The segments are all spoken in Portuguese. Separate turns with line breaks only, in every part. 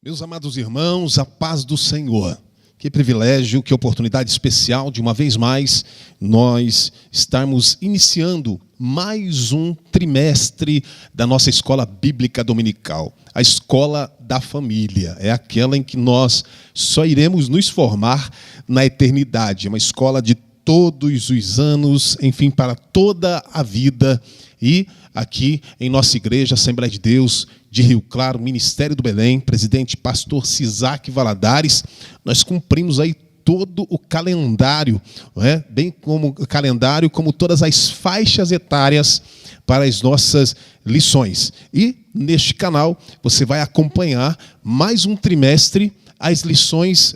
Meus amados irmãos, a paz do Senhor. Que privilégio, que oportunidade especial de uma vez mais nós estarmos iniciando mais um trimestre da nossa escola bíblica dominical. A escola da família, é aquela em que nós só iremos nos formar na eternidade. É uma escola de todos os anos, enfim, para toda a vida. E aqui em nossa igreja, Assembleia de Deus de Rio Claro, Ministério do Belém, presidente pastor Cisaque Valadares, nós cumprimos aí todo o calendário, não é? Bem como o calendário, como todas as faixas etárias para as nossas lições. E neste canal você vai acompanhar mais um trimestre as lições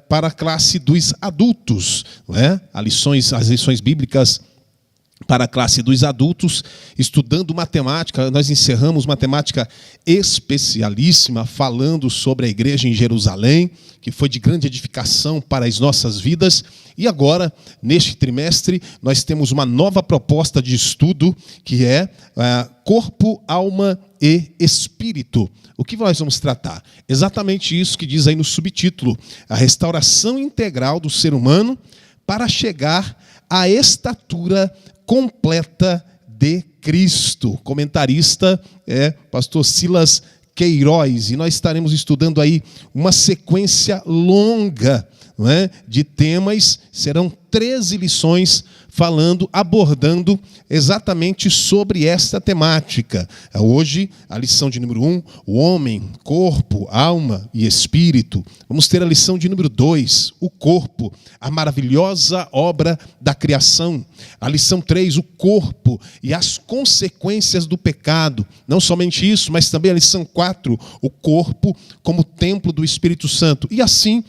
para a classe dos adultos, não é? As lições bíblicas para a classe dos adultos, estudando matemática. Nós encerramos matemática especialíssima, falando sobre a igreja em Jerusalém, que foi de grande edificação para as nossas vidas. E agora, neste trimestre, nós temos uma nova proposta de estudo, que é corpo, alma e espírito. O que nós vamos tratar? Exatamente isso que diz aí no subtítulo: a restauração integral do ser humano para chegar à estatura completa de Cristo. Comentarista é pastor Silas Queiroz, e nós estaremos estudando aí uma sequência longa, não é, de temas. Serão 13 lições abordando exatamente sobre esta temática. Hoje, a lição de número 1, o homem, corpo, alma e espírito. Vamos ter a lição de número 2, o corpo, a maravilhosa obra da criação. A lição 3, o corpo e as consequências do pecado. Não somente isso, mas também a lição 4, o corpo como templo do Espírito Santo. E assim,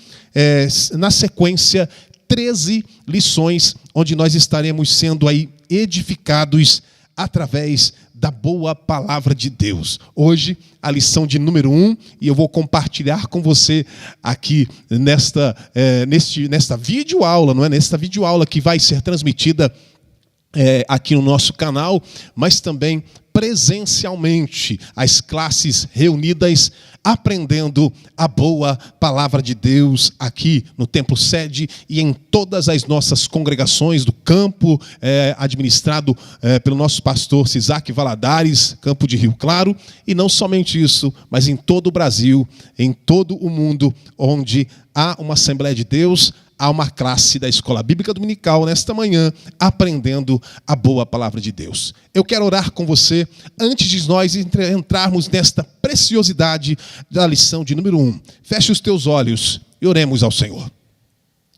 na sequência, 13 lições, onde nós estaremos sendo aí edificados através da boa palavra de Deus. Hoje, a lição de número 1, e eu vou compartilhar com você aqui nesta videoaula, não é? Nesta videoaula que vai ser transmitida aqui no nosso canal, mas também presencialmente, as classes reunidas, aprendendo a boa palavra de Deus aqui no Templo Sede e em todas as nossas congregações do campo, administrado pelo nosso pastor Cisaque Valadares, campo de Rio Claro, e não somente isso, mas em todo o Brasil, em todo o mundo, onde há uma Assembleia de Deus, há uma classe da Escola Bíblica Dominical nesta manhã, aprendendo a boa palavra de Deus. Eu quero orar com você antes de nós entrarmos nesta preciosidade da lição de número 1. Feche os teus olhos e oremos ao Senhor.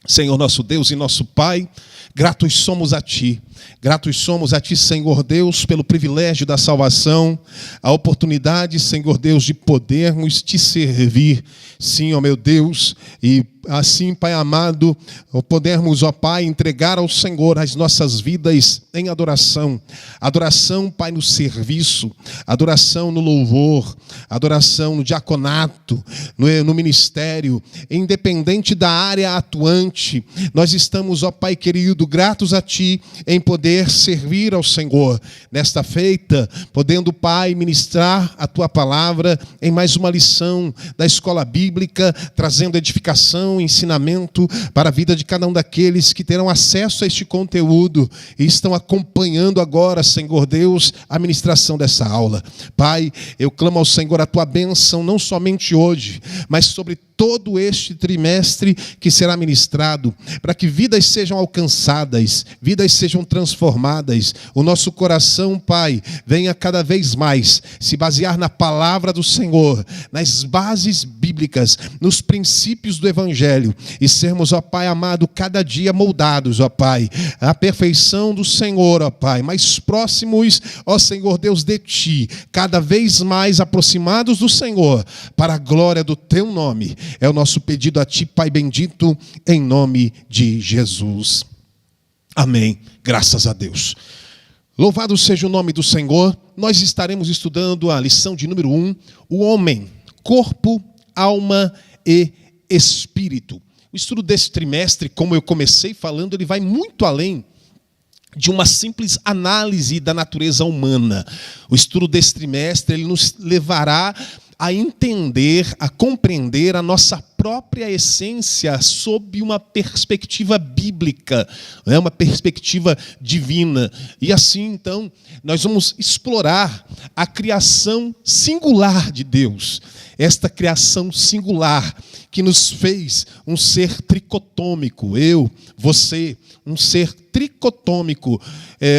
Senhor nosso Deus e nosso Pai, gratos somos a Ti, Senhor Deus, pelo privilégio da salvação, a oportunidade, Senhor Deus, de podermos Te servir. Sim, ó meu Deus, e assim, Pai amado, podermos, ó Pai, entregar ao Senhor as nossas vidas em adoração. Adoração, Pai, no serviço, adoração no louvor, adoração no diaconato, no ministério, independente da área atuante. Nós estamos, ó Pai querido, gratos a Ti em poder servir ao Senhor. Nesta feita, podendo, Pai, ministrar a Tua palavra em mais uma lição da escola bíblica, trazendo edificação, ensinamento para a vida de cada um daqueles que terão acesso a este conteúdo e estão acompanhando agora, Senhor Deus, a ministração dessa aula. Pai, eu clamo ao Senhor a Tua bênção, não somente hoje, mas sobre todo este trimestre que será ministrado, para que vidas sejam alcançadas, vidas sejam transformadas. O nosso coração, Pai, venha cada vez mais se basear na palavra do Senhor, nas bases bíblicas, nos princípios do Evangelho, e sermos, ó Pai amado, cada dia moldados, ó Pai, à perfeição do Senhor, ó Pai, mais próximos, ó Senhor Deus, de Ti, cada vez mais aproximados do Senhor, para a glória do Teu nome. É o nosso pedido a Ti, Pai bendito, em nome de Jesus. Amém. Graças a Deus. Louvado seja o nome do Senhor. Nós estaremos estudando a lição de número 1, o homem, corpo, alma e espírito. O estudo desse trimestre, como eu comecei falando, ele vai muito além de uma simples análise da natureza humana. O estudo desse trimestre, ele nos levará a entender, a compreender a nossa própria essência sob uma perspectiva bíblica, né? Uma perspectiva divina. E assim, então, nós vamos explorar a criação singular de Deus. Esta criação singular que nos fez um ser tricotômico. Eu, você, um ser tricotômico.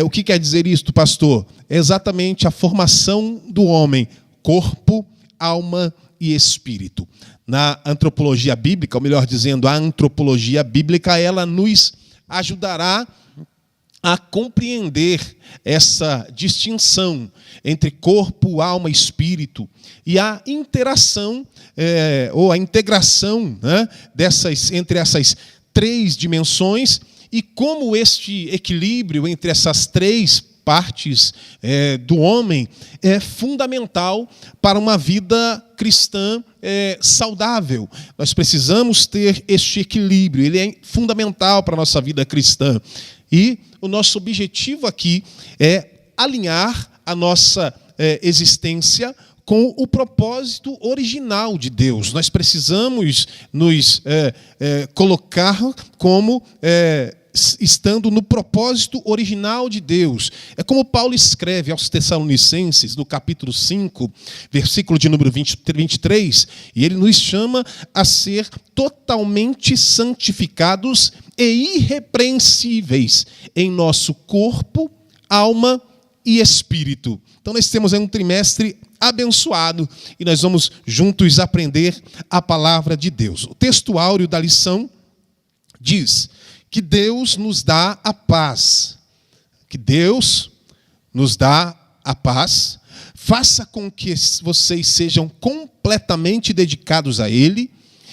O que quer dizer isto, pastor? É exatamente a formação do homem, corpo, alma e espírito. Na antropologia bíblica, ou melhor dizendo, a antropologia bíblica, ela nos ajudará a compreender essa distinção entre corpo, alma e espírito e a interação, ou a integração, né, entre essas três dimensões e como este equilíbrio entre essas três partes do homem é fundamental para uma vida cristã saudável. Nós precisamos ter este equilíbrio, ele é fundamental para a nossa vida cristã. E o nosso objetivo aqui é alinhar a nossa existência com o propósito original de Deus. Nós precisamos nos colocar como estando no propósito original de Deus. É como Paulo escreve aos Tessalonicenses, no capítulo 5, versículo de número 23, e ele nos chama a ser totalmente santificados e irrepreensíveis em nosso corpo, alma e espírito. Então nós temos aí um trimestre abençoado e nós vamos juntos aprender a palavra de Deus. O texto áureo da lição diz que Deus nos dá a paz. Que Deus nos dá a paz. Faça com que vocês sejam completamente dedicados a Ele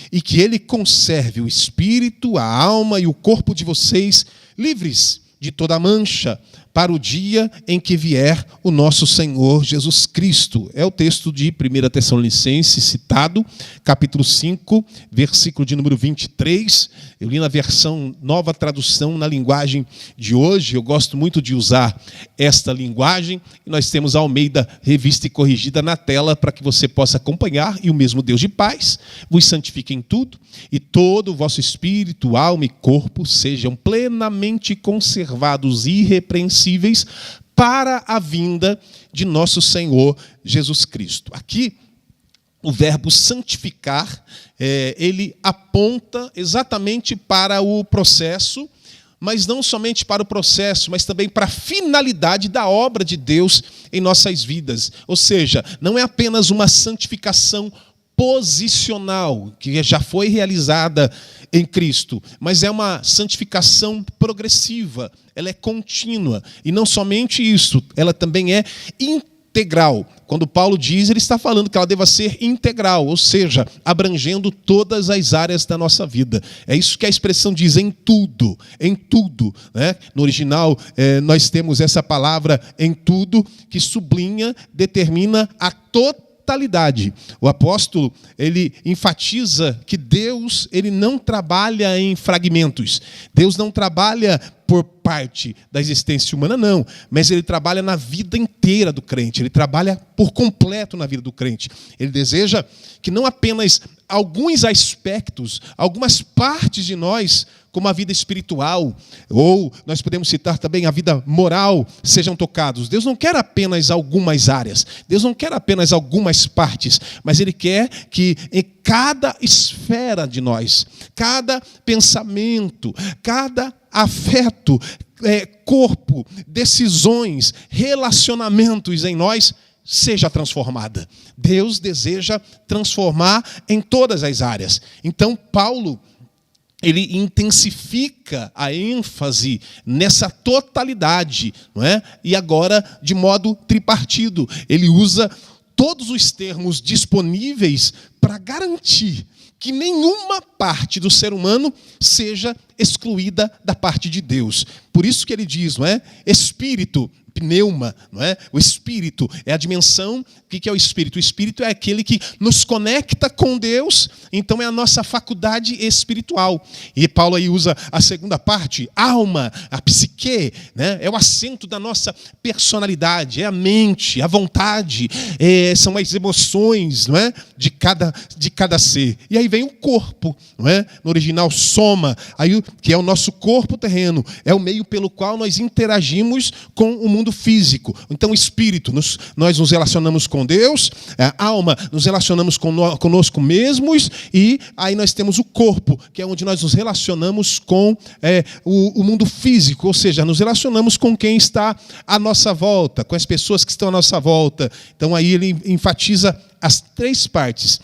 e que Ele conserve o espírito, a alma e o corpo de vocês livres de toda mancha para o dia em que vier o nosso Senhor Jesus Cristo. É o texto de 1 Tessalonicenses citado, capítulo 5, versículo de número 23. Eu li na versão Nova Tradução, na linguagem de hoje. Eu gosto muito de usar esta linguagem. E nós temos a Almeida Revista e Corrigida na tela para que você possa acompanhar. E o mesmo Deus de paz vos santifique em tudo, e todo o vosso espírito, alma e corpo sejam plenamente conservados e irrepreensíveis para a vinda de nosso Senhor Jesus Cristo. Aqui, o verbo santificar, ele aponta exatamente para o processo, mas não somente para o processo, mas também para a finalidade da obra de Deus em nossas vidas. Ou seja, não é apenas uma santificação posicional, que já foi realizada em Cristo, mas é uma santificação progressiva, ela é contínua. E não somente isso, ela também é integral. Quando Paulo diz, ele está falando que ela deva ser integral, ou seja, abrangendo todas as áreas da nossa vida. É isso que a expressão diz, em tudo, né? No original, nós temos essa palavra em tudo, que sublinha, determina a totalidade. O apóstolo, ele enfatiza que Deus, ele não trabalha em fragmentos. Deus não trabalha por parte da existência humana, não. Mas ele trabalha na vida inteira do crente. Ele trabalha por completo na vida do crente. Ele deseja que não apenas alguns aspectos, algumas partes de nós, como a vida espiritual, ou nós podemos citar também a vida moral, sejam tocados. Deus não quer apenas algumas áreas, Deus não quer apenas algumas partes, mas Ele quer que em cada esfera de nós, cada pensamento, cada afeto, corpo, decisões, relacionamentos em nós, seja transformada. Deus deseja transformar em todas as áreas. Então, Paulo, ele intensifica a ênfase nessa totalidade, não é? E agora de modo tripartido. Ele usa todos os termos disponíveis para garantir que nenhuma parte do ser humano seja excluída da parte de Deus. Por isso que ele diz, não é? Espírito, pneuma, não é? O espírito é a dimensão. O que é o espírito? O espírito é aquele que nos conecta com Deus, então é a nossa faculdade espiritual. E Paulo aí usa a segunda parte, alma, a psique, né? É o assento da nossa personalidade, é a mente, a vontade, são as emoções, não é? de cada ser. E aí vem o corpo, não é? No original, soma, aí, que é o nosso corpo terreno, é o meio pelo qual nós interagimos com o mundo físico. Então, o espírito, nós nos relacionamos com Deus, a alma, nos relacionamos conosco mesmos, e aí nós temos o corpo, que é onde nós nos relacionamos com o mundo físico, ou seja, nos relacionamos com quem está à nossa volta, com as pessoas que estão à nossa volta. Então, aí ele enfatiza as três partes.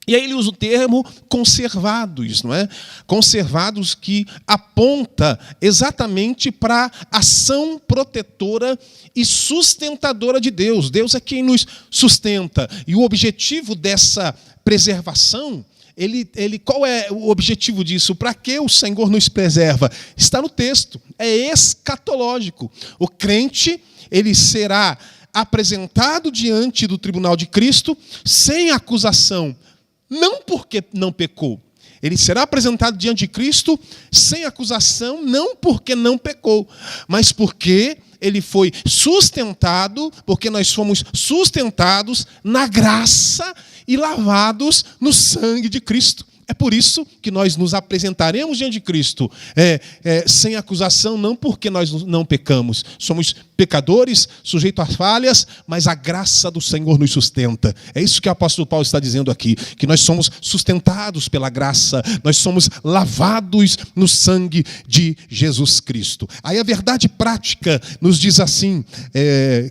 E aí ele usa o termo conservados, não é? Conservados, que aponta exatamente para a ação protetora e sustentadora de Deus. Deus é quem nos sustenta. E o objetivo dessa preservação, qual é o objetivo disso? Para que o Senhor nos preserva? Está no texto. É escatológico. O crente, ele será apresentado diante do tribunal de Cristo sem acusação. Não porque não pecou. Ele será apresentado diante de Cristo sem acusação, não porque não pecou, mas porque ele foi sustentado, porque nós fomos sustentados na graça e lavados no sangue de Cristo. É por isso que nós nos apresentaremos diante de Cristo sem acusação, não porque nós não pecamos. Somos pecadores, sujeitos a falhas, mas a graça do Senhor nos sustenta. É isso que o apóstolo Paulo está dizendo aqui, que nós somos sustentados pela graça, nós somos lavados no sangue de Jesus Cristo. Aí a verdade prática nos diz assim,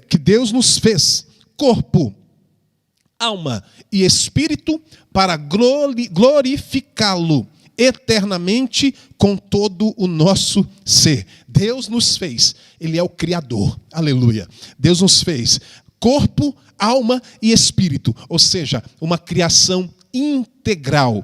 que Deus nos fez corpo, alma e espírito para glorificá-lo eternamente com todo o nosso ser. Deus nos fez, Ele é o Criador, aleluia. Deus nos fez corpo, alma e espírito, ou seja, uma criação integral.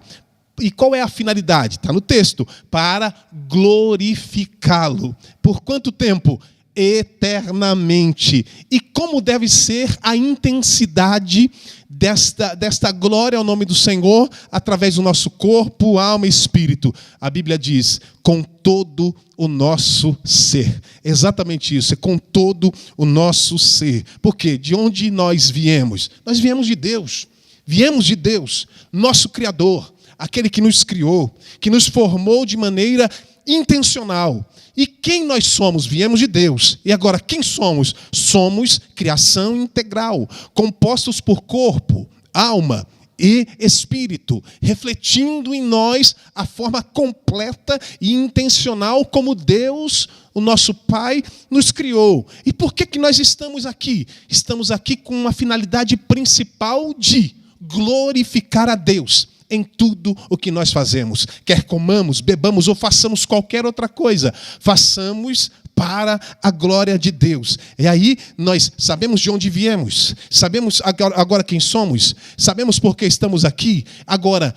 E qual é a finalidade? Está no texto, para glorificá-lo. Por quanto tempo? Eternamente. E como deve ser a intensidade desta glória ao nome do Senhor, através do nosso corpo, alma e espírito? A Bíblia diz, com todo o nosso ser. Exatamente isso, é com todo o nosso ser. Por quê? De onde nós viemos? Nós viemos de Deus. Viemos de Deus, nosso Criador, aquele que nos criou, que nos formou de maneira intencional. E quem nós somos? Viemos de Deus. E agora, quem somos? Somos criação integral, compostos por corpo, alma e espírito, refletindo em nós a forma completa e intencional como Deus, o nosso Pai, nos criou. E por que nós estamos aqui? Estamos aqui com uma finalidade principal de glorificar a Deus em tudo o que nós fazemos. Quer comamos, bebamos ou façamos qualquer outra coisa, façamos para a glória de Deus. E aí nós sabemos de onde viemos, sabemos agora quem somos, sabemos por que estamos aqui. Agora,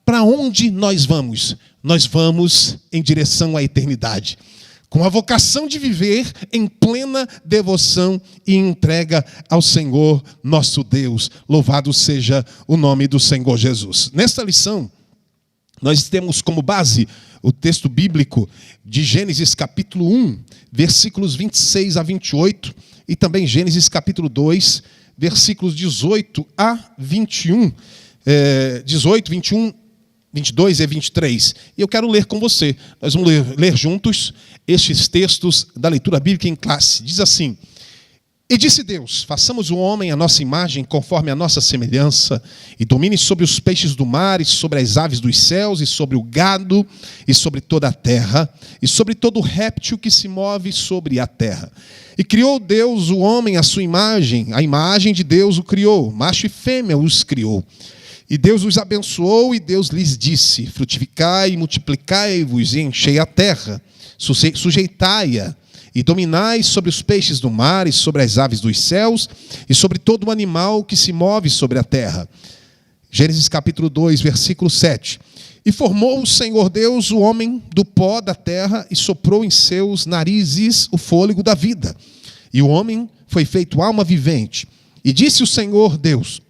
para onde nós vamos? Nós vamos em direção à eternidade, com a vocação de viver em plena devoção e entrega ao Senhor nosso Deus. Louvado seja o nome do Senhor Jesus. Nesta lição, nós temos como base o texto bíblico de Gênesis capítulo 1, versículos 26 a 28, e também Gênesis capítulo 2, versículos 18 a 21. 18, 21, 22 e 23. E eu quero ler com você. Nós vamos ler juntos estes textos da leitura bíblica em classe. Diz assim: E disse Deus, façamos o homem à nossa imagem, conforme a nossa semelhança, e domine sobre os peixes do mar, e sobre as aves dos céus, e sobre o gado, e sobre toda a terra, e sobre todo réptil que se move sobre a terra. E criou Deus o homem à sua imagem, a imagem de Deus o criou, macho e fêmea os criou. E Deus os abençoou, e Deus lhes disse: frutificai e multiplicai-vos, e enchei a terra, sujeitai-a, e dominai sobre os peixes do mar, e sobre as aves dos céus, e sobre todo o animal que se move sobre a terra. Gênesis capítulo 2, versículo 7. E formou o Senhor Deus o homem do pó da terra e soprou em seus narizes o fôlego da vida. E o homem foi feito alma vivente. E disse o Senhor Deus: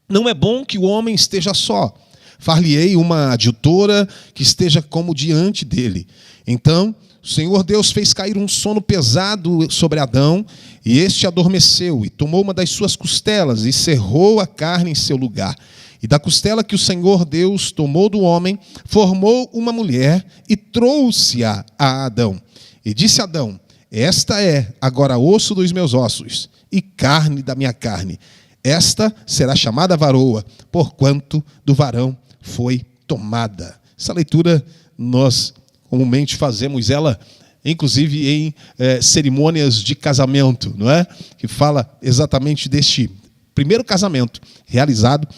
não é bom que o homem esteja só. Far-lhe-ei uma adjutora que esteja como diante dele. Então o Senhor Deus fez cair um sono pesado sobre Adão, e este adormeceu, e tomou uma das suas costelas, e cerrou a carne em seu lugar. E da costela que o Senhor Deus tomou do homem, formou uma mulher, e trouxe-a a Adão. E disse Adão: esta é agora osso dos meus ossos, e carne da minha carne. Esta será chamada varoa, porquanto do varão foi tomada. Essa leitura nós comumente fazemos ela, inclusive em cerimônias de casamento, não é? Que fala exatamente deste primeiro casamento realizado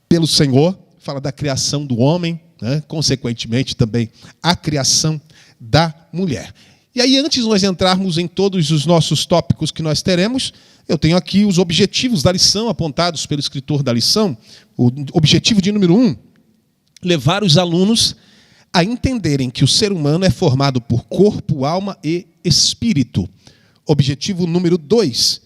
pelo Senhor, fala da criação do homem, né? Consequentemente também a criação da mulher. E aí, antes de nós entrarmos em todos os nossos tópicos que nós teremos, eu tenho aqui os objetivos da lição apontados pelo escritor da lição. O objetivo de número 1, levar os alunos a entenderem que o ser humano é formado por corpo, alma e espírito. Objetivo número 2,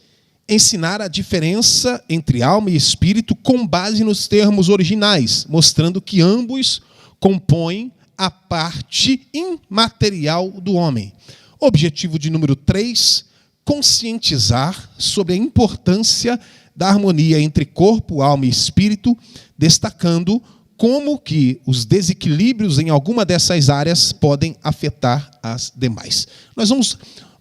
ensinar a diferença entre alma e espírito com base nos termos originais, mostrando que ambos compõem a parte imaterial do homem. Objetivo de número 3, conscientizar sobre a importância da harmonia entre corpo, alma e espírito, destacando como que os desequilíbrios em alguma dessas áreas podem afetar as demais. Nós vamos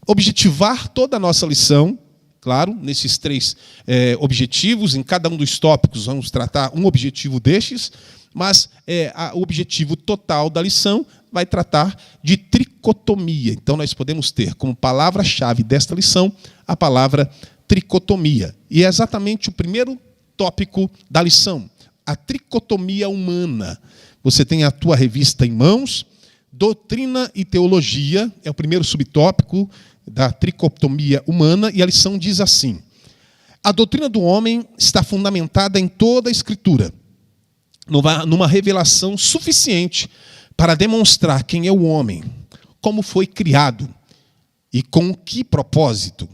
objetivar toda a nossa lição, claro, nesses 3 objetivos. Em cada um dos tópicos vamos tratar um objetivo destes, mas o objetivo total da lição vai tratar de tricotomia. Então nós podemos ter como palavra-chave desta lição a palavra tricotomia. E é exatamente o primeiro tópico da lição. A tricotomia humana. Você tem a tua revista em mãos. Doutrina e teologia é o primeiro subtópico da tricotomia humana, e a lição diz assim: a doutrina do homem está fundamentada em toda a Escritura, numa revelação suficiente para demonstrar quem é o homem, como foi criado e com que propósito.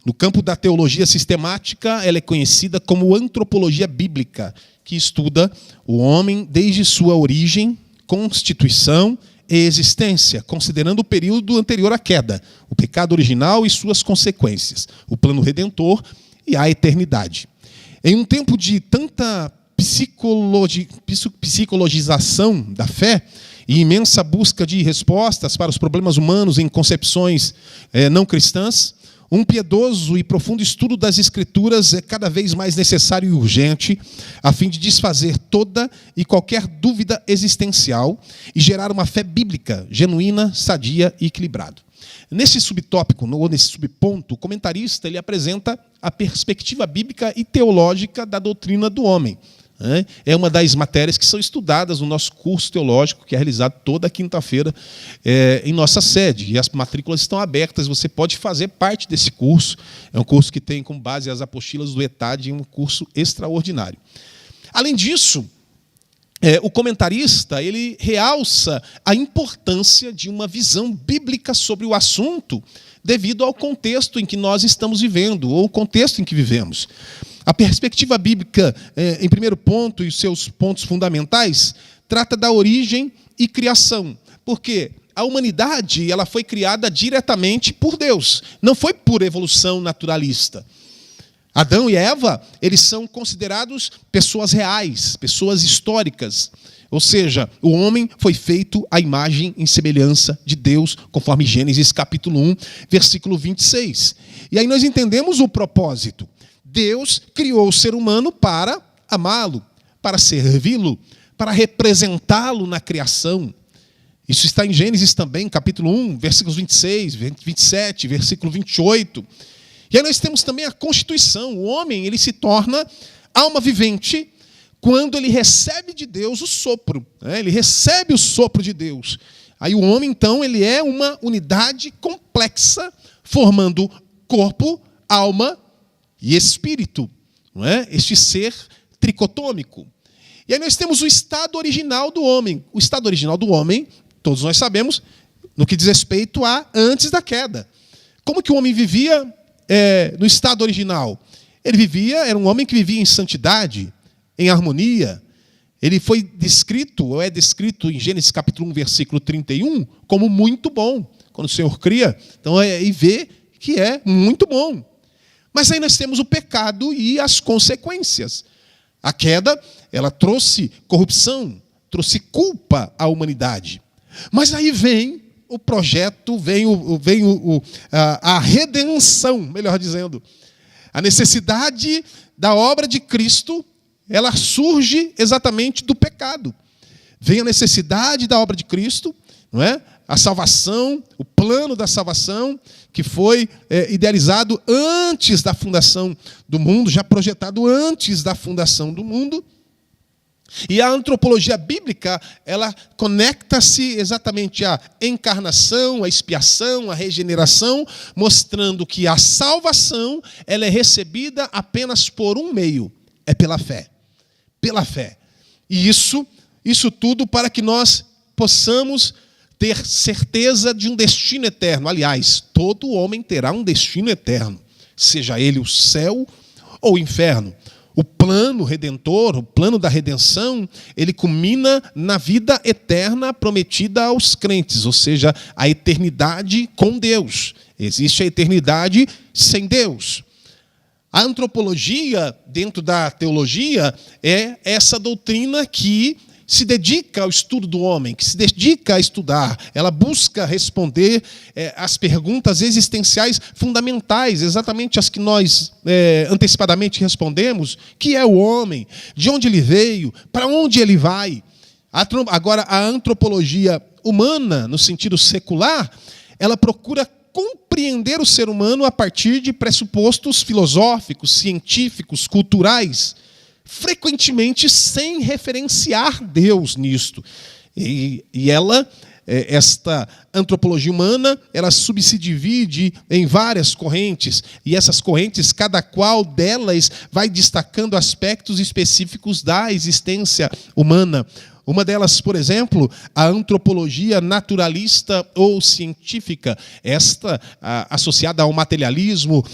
No campo da teologia sistemática, ela é conhecida como antropologia bíblica, que estuda o homem desde sua origem, constituição e existência, considerando o período anterior à queda, o pecado original e suas consequências, o plano redentor e a eternidade. Em um tempo de tanta psicologização da fé e imensa busca de respostas para os problemas humanos em concepções não cristãs, um piedoso e profundo estudo das Escrituras é cada vez mais necessário e urgente, a fim de desfazer toda e qualquer dúvida existencial e gerar uma fé bíblica, genuína, sadia e equilibrada. Nesse subtópico, ou nesse subponto, o comentarista ele apresenta a perspectiva bíblica e teológica da doutrina do homem. É uma das matérias que são estudadas no nosso curso teológico, que é realizado toda quinta-feira em nossa sede. E as matrículas estão abertas, você pode fazer parte desse curso. É um curso que tem como base as apostilas do ETAD, um curso extraordinário. Além disso, o comentarista ele realça a importância de uma visão bíblica sobre o assunto, devido ao contexto em que nós estamos vivendo, ou o contexto em que vivemos. A perspectiva bíblica, em primeiro ponto, e os seus pontos fundamentais, trata da origem e criação. Porque a humanidade ela foi criada diretamente por Deus, não foi por evolução naturalista. Adão e Eva, eles são considerados pessoas reais, pessoas históricas. Ou seja, o homem foi feito à imagem e semelhança de Deus, conforme Gênesis capítulo 1, versículo 26. E aí nós entendemos o propósito. Deus criou o ser humano para amá-lo, para servi-lo, para representá-lo na criação. Isso está em Gênesis também, capítulo 1, versículos 26, 27, versículo 28. E aí nós temos também a constituição. O homem ele se torna alma vivente quando ele recebe de Deus o sopro. Ele recebe o sopro de Deus. Aí o homem, então, ele é uma unidade complexa, formando corpo, alma e espírito, não é? Este ser tricotômico. E aí nós temos o estado original do homem. O estado original do homem, todos nós sabemos, no que diz respeito a antes da queda. Como que o homem vivia no estado original? Ele vivia, era um homem que vivia em santidade, em harmonia. Ele foi descrito, ou é descrito em Gênesis capítulo 1, versículo 31, como muito bom. Quando o Senhor cria, então e vê que é muito bom. Mas aí nós temos o pecado e as consequências. A queda, ela trouxe corrupção, trouxe culpa à humanidade. Mas aí vem o projeto, vem a redenção, melhor dizendo. A necessidade da obra de Cristo, ela surge exatamente do pecado. Vem a necessidade da obra de Cristo, não é? A salvação, o plano da salvação, que foi idealizado antes da fundação do mundo, já projetado antes da fundação do mundo. E a antropologia bíblica, ela conecta-se exatamente à encarnação, à expiação, à regeneração, mostrando que a salvação ela é recebida apenas por um meio, é pela fé. Pela fé. E isso tudo para que nós possamos ter certeza de um destino eterno. Aliás, todo homem terá um destino eterno, seja ele o céu ou o inferno. O plano redentor, o plano da redenção, ele culmina na vida eterna prometida aos crentes, ou seja, a eternidade com Deus. Existe a eternidade sem Deus. A antropologia, dentro da teologia, é essa doutrina que se dedica ao estudo do homem, que se dedica a estudar. Ela busca responder as perguntas existenciais fundamentais, exatamente as que nós antecipadamente respondemos. Que é o homem? De onde ele veio? Para onde ele vai? Agora, a antropologia humana, no sentido secular, ela procura compreender o ser humano a partir de pressupostos filosóficos, científicos, culturais, frequentemente sem referenciar Deus nisto. E ela, esta antropologia humana, ela se divide em várias correntes, e essas correntes, cada qual delas vai destacando aspectos específicos da existência humana. Uma delas, por exemplo, a antropologia naturalista ou científica, esta associada ao materialismo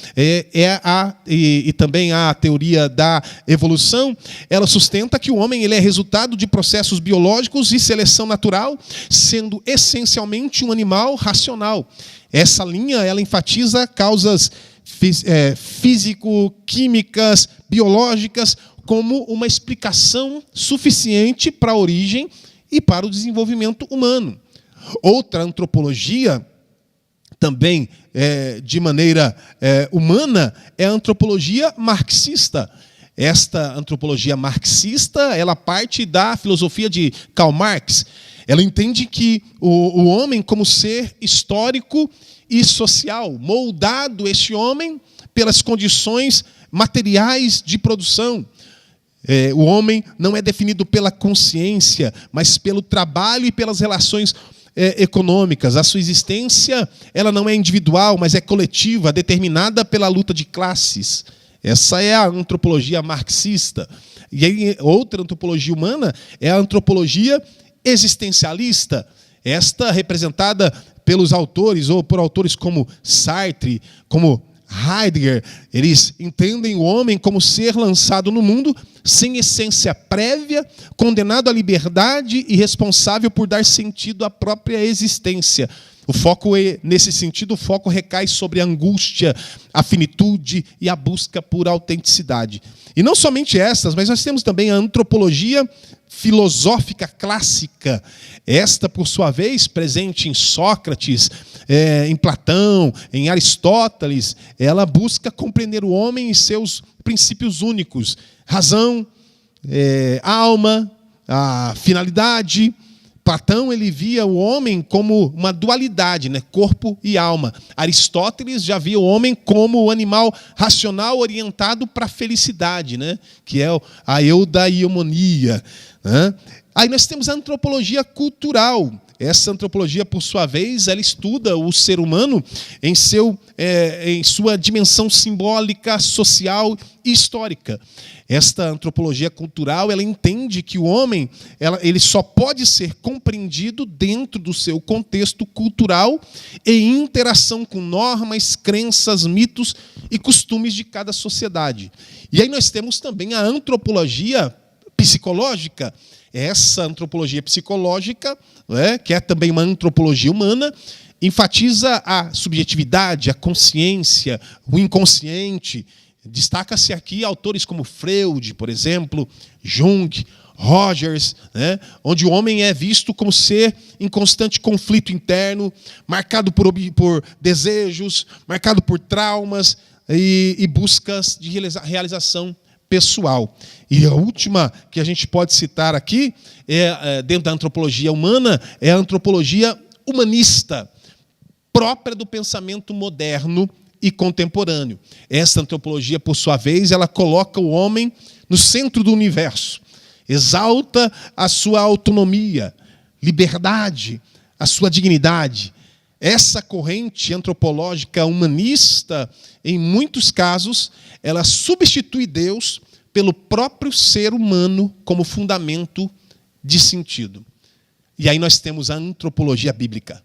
e também à teoria da evolução. Ela sustenta que o homem ele é resultado de processos biológicos e seleção natural, sendo essencialmente um animal racional. Essa linha ela enfatiza causas físico-químicas, biológicas, como uma explicação suficiente para a origem e para o desenvolvimento humano. Outra antropologia, também de maneira humana, é a antropologia marxista. Esta antropologia marxista, ela parte da filosofia de Karl Marx. Ela entende que o homem como ser histórico e social, moldado este homem pelas condições materiais de produção. O homem não é definido pela consciência, mas pelo trabalho e pelas relações econômicas. A sua existência ela não é individual, mas é coletiva, determinada pela luta de classes. Essa é a antropologia marxista. E aí, outra antropologia humana é a antropologia existencialista. Esta representada pelos autores, ou por autores como Sartre, como Heidegger. Eles entendem o homem como ser lançado no mundo sem essência prévia, condenado à liberdade e responsável por dar sentido à própria existência. O foco nesse sentido, o foco recai sobre a angústia, a finitude e a busca por autenticidade. E não somente estas, mas nós temos também a antropologia filosófica clássica. Esta, por sua vez, presente em Sócrates, em Platão, em Aristóteles, ela busca compreender o homem e seus princípios únicos. Razão, alma, a finalidade. Platão ele via o homem como uma dualidade, né? Corpo e alma. Aristóteles já via o homem como o animal racional orientado para a felicidade, né? Que é a eudaimonia. Né? Aí nós temos a antropologia cultural. Essa antropologia, por sua vez, ela estuda o ser humano em sua dimensão simbólica, social e histórica. Esta antropologia cultural, ela entende que o homem ele só pode ser compreendido dentro do seu contexto cultural e interação com normas, crenças, mitos e costumes de cada sociedade. E aí nós temos também a antropologia psicológica. Essa antropologia psicológica, que é também uma antropologia humana, enfatiza a subjetividade, a consciência, o inconsciente. Destaca-se aqui autores como Freud, por exemplo, Jung, Rogers, onde o homem é visto como ser em constante conflito interno, marcado por desejos, marcado por traumas e buscas de realização pessoal. E a última que a gente pode citar aqui, dentro da antropologia humana, é a antropologia humanista, própria do pensamento moderno e contemporâneo. Essa antropologia, por sua vez, ela coloca o homem no centro do universo, exalta a sua autonomia, liberdade, a sua dignidade. Essa corrente antropológica humanista, em muitos casos, ela substitui Deus pelo próprio ser humano como fundamento de sentido. E aí nós temos a antropologia bíblica.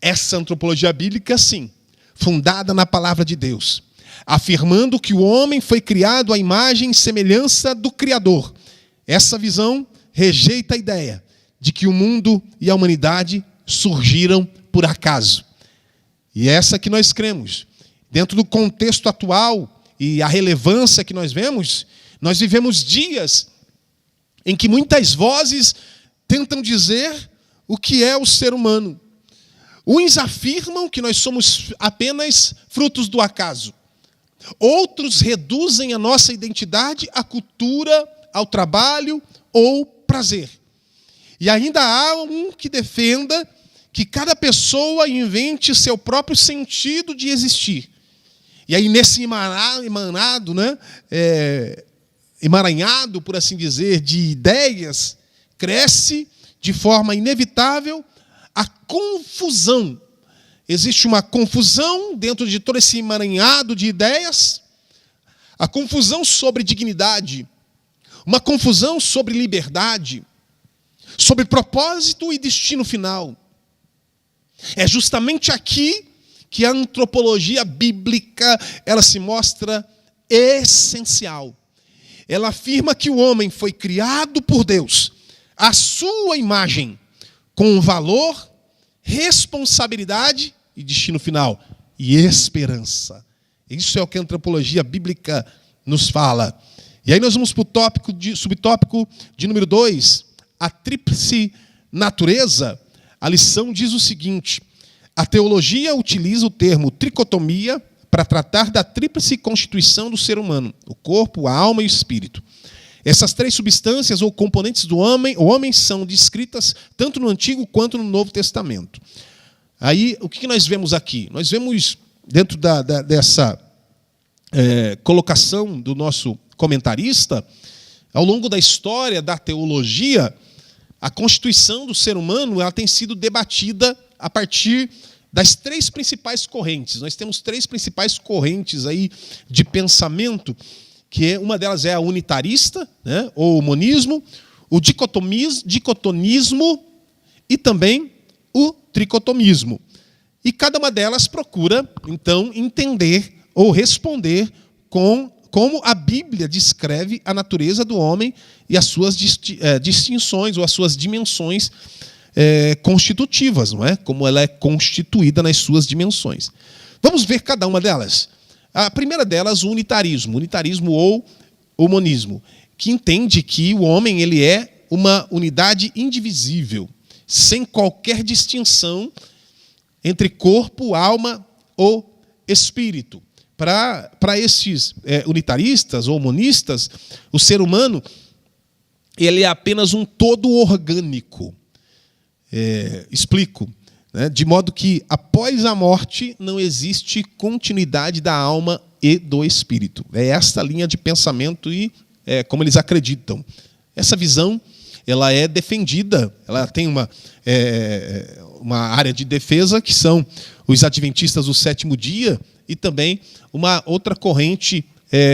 Essa antropologia bíblica, sim, fundada na palavra de Deus, afirmando que o homem foi criado à imagem e semelhança do Criador. Essa visão rejeita a ideia de que o mundo e a humanidade surgiram por acaso. E é essa que nós cremos. Dentro do contexto atual e a relevância que nós vemos, nós vivemos dias em que muitas vozes tentam dizer o que é o ser humano. Uns afirmam que nós somos apenas frutos do acaso. Outros reduzem a nossa identidade à cultura, ao trabalho ou prazer. E ainda há um que defenda que cada pessoa invente seu próprio sentido de existir. E aí, nesse emaranhado, por assim dizer, de ideias, cresce de forma inevitável a confusão. Existe uma confusão dentro de todo esse emaranhado de ideias, a confusão sobre dignidade, uma confusão sobre liberdade, sobre propósito e destino final. É justamente aqui que a antropologia bíblica ela se mostra essencial. Ela afirma que o homem foi criado por Deus, à sua imagem, com valor, responsabilidade e destino final, e esperança. Isso é o que a antropologia bíblica nos fala. E aí nós vamos para o subtópico de número 2, a tríplice natureza. A lição diz o seguinte: a teologia utiliza o termo tricotomia para tratar da tríplice constituição do ser humano, o corpo, a alma e o espírito. Essas três substâncias ou componentes do homem são descritas tanto no Antigo quanto no Novo Testamento. Aí, o que nós vemos aqui? Nós vemos, dentro dessa colocação do nosso comentarista, ao longo da história da teologia, a constituição do ser humano ela tem sido debatida a partir das três principais correntes. Nós temos três principais correntes aí de pensamento, que uma delas é a unitarista, ou o monismo, o dicotonismo e também o tricotomismo. E cada uma delas procura, então, entender ou responder como a Bíblia descreve a natureza do homem e as suas distinções ou as suas dimensões constitutivas, não é? Como ela é constituída nas suas dimensões. Vamos ver cada uma delas. A primeira delas, o unitarismo ou o monismo, que entende que o homem ele é uma unidade indivisível, sem qualquer distinção entre corpo, alma ou espírito. Para esses unitaristas ou monistas, o ser humano ele é apenas um todo orgânico. Explico. De modo que, após a morte, não existe continuidade da alma e do espírito. É esta linha de pensamento e como eles acreditam. Essa visão ela é defendida, ela tem uma área de defesa, que são os adventistas do sétimo dia, e também uma outra corrente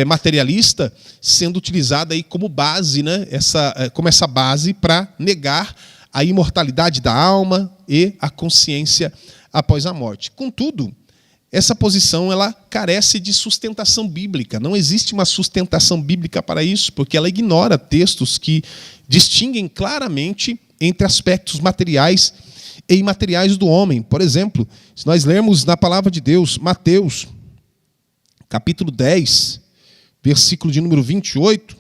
materialista sendo utilizada aí como base, né? Como essa base para negar a imortalidade da alma e a consciência após a morte. Contudo, essa posição ela carece de sustentação bíblica. Não existe uma sustentação bíblica para isso, porque ela ignora textos que distinguem claramente entre aspectos materiais e imateriais do homem. Por exemplo, se nós lermos na palavra de Deus, Mateus, capítulo 10, versículo de número 28, o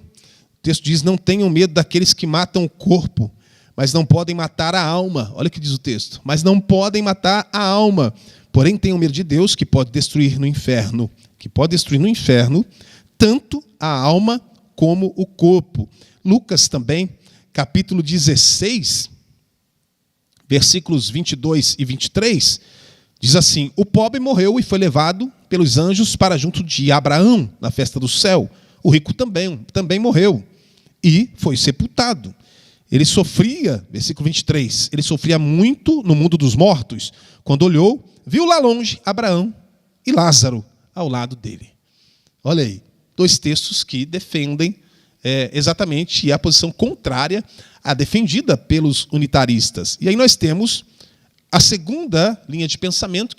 texto diz: não tenham medo daqueles que matam o corpo, mas não podem matar a alma. Olha o que diz o texto. Mas não podem matar a alma. Porém, tenham medo de Deus, que pode destruir no inferno. Que pode destruir no inferno tanto a alma como o corpo. Lucas também, capítulo 16, versículos 22 e 23, diz assim: o pobre morreu e foi levado pelos anjos para junto de Abraão, na festa do céu. O rico também morreu e foi sepultado. Ele sofria, versículo 23, ele sofria muito no mundo dos mortos. Quando olhou, viu lá longe Abraão e Lázaro ao lado dele. Olha aí, dois textos que defendem exatamente a posição contrária à defendida pelos unitaristas. E aí nós temos a segunda linha de pensamento,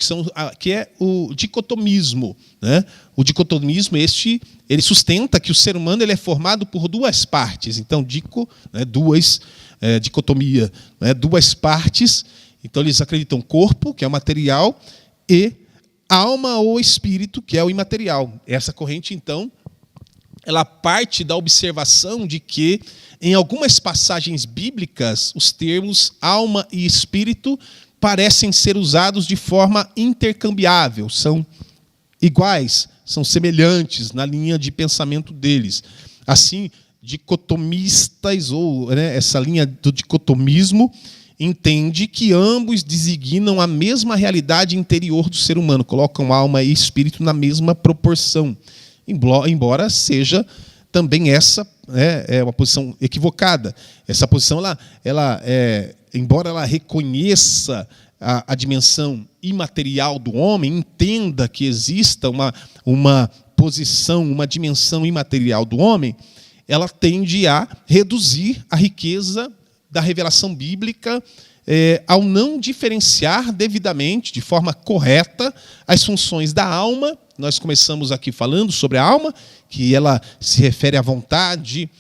que é o dicotomismo, né? O dicotomismo, ele sustenta que o ser humano ele é formado por duas partes. Então, dicotomia, né? Duas partes. Então, eles acreditam corpo, que é o material, e alma ou espírito, que é o imaterial. Essa corrente, então, ela parte da observação de que, em algumas passagens bíblicas, os termos alma e espírito parecem ser usados de forma intercambiável, são iguais, são semelhantes na linha de pensamento deles. Assim, dicotomistas, ou essa linha do dicotomismo, entende que ambos designam a mesma realidade interior do ser humano, colocam alma e espírito na mesma proporção, embora seja também essa uma posição equivocada. Essa posição, embora ela reconheça a dimensão imaterial do homem, entenda que exista uma posição, uma dimensão imaterial do homem, ela tende a reduzir a riqueza da revelação bíblica ao não diferenciar devidamente, de forma correta, as funções da alma. Nós começamos aqui falando sobre a alma, que ela se refere à vontade,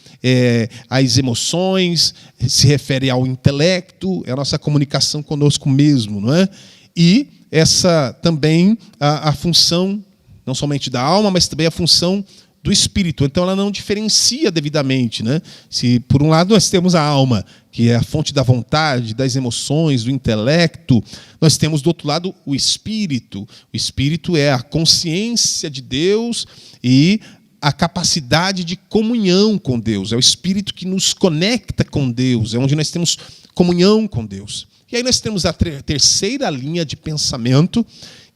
às emoções, se refere ao intelecto, é a nossa comunicação conosco mesmo, não é? E essa também a função, não somente da alma, mas também a função do espírito. Então, ela não diferencia devidamente, né? Se, por um lado, nós temos a alma, que é a fonte da vontade, das emoções, do intelecto, nós temos, do outro lado, o espírito. O espírito é a consciência de Deus e a capacidade de comunhão com Deus. É o espírito que nos conecta com Deus, é onde nós temos comunhão com Deus. E aí nós temos a terceira linha de pensamento,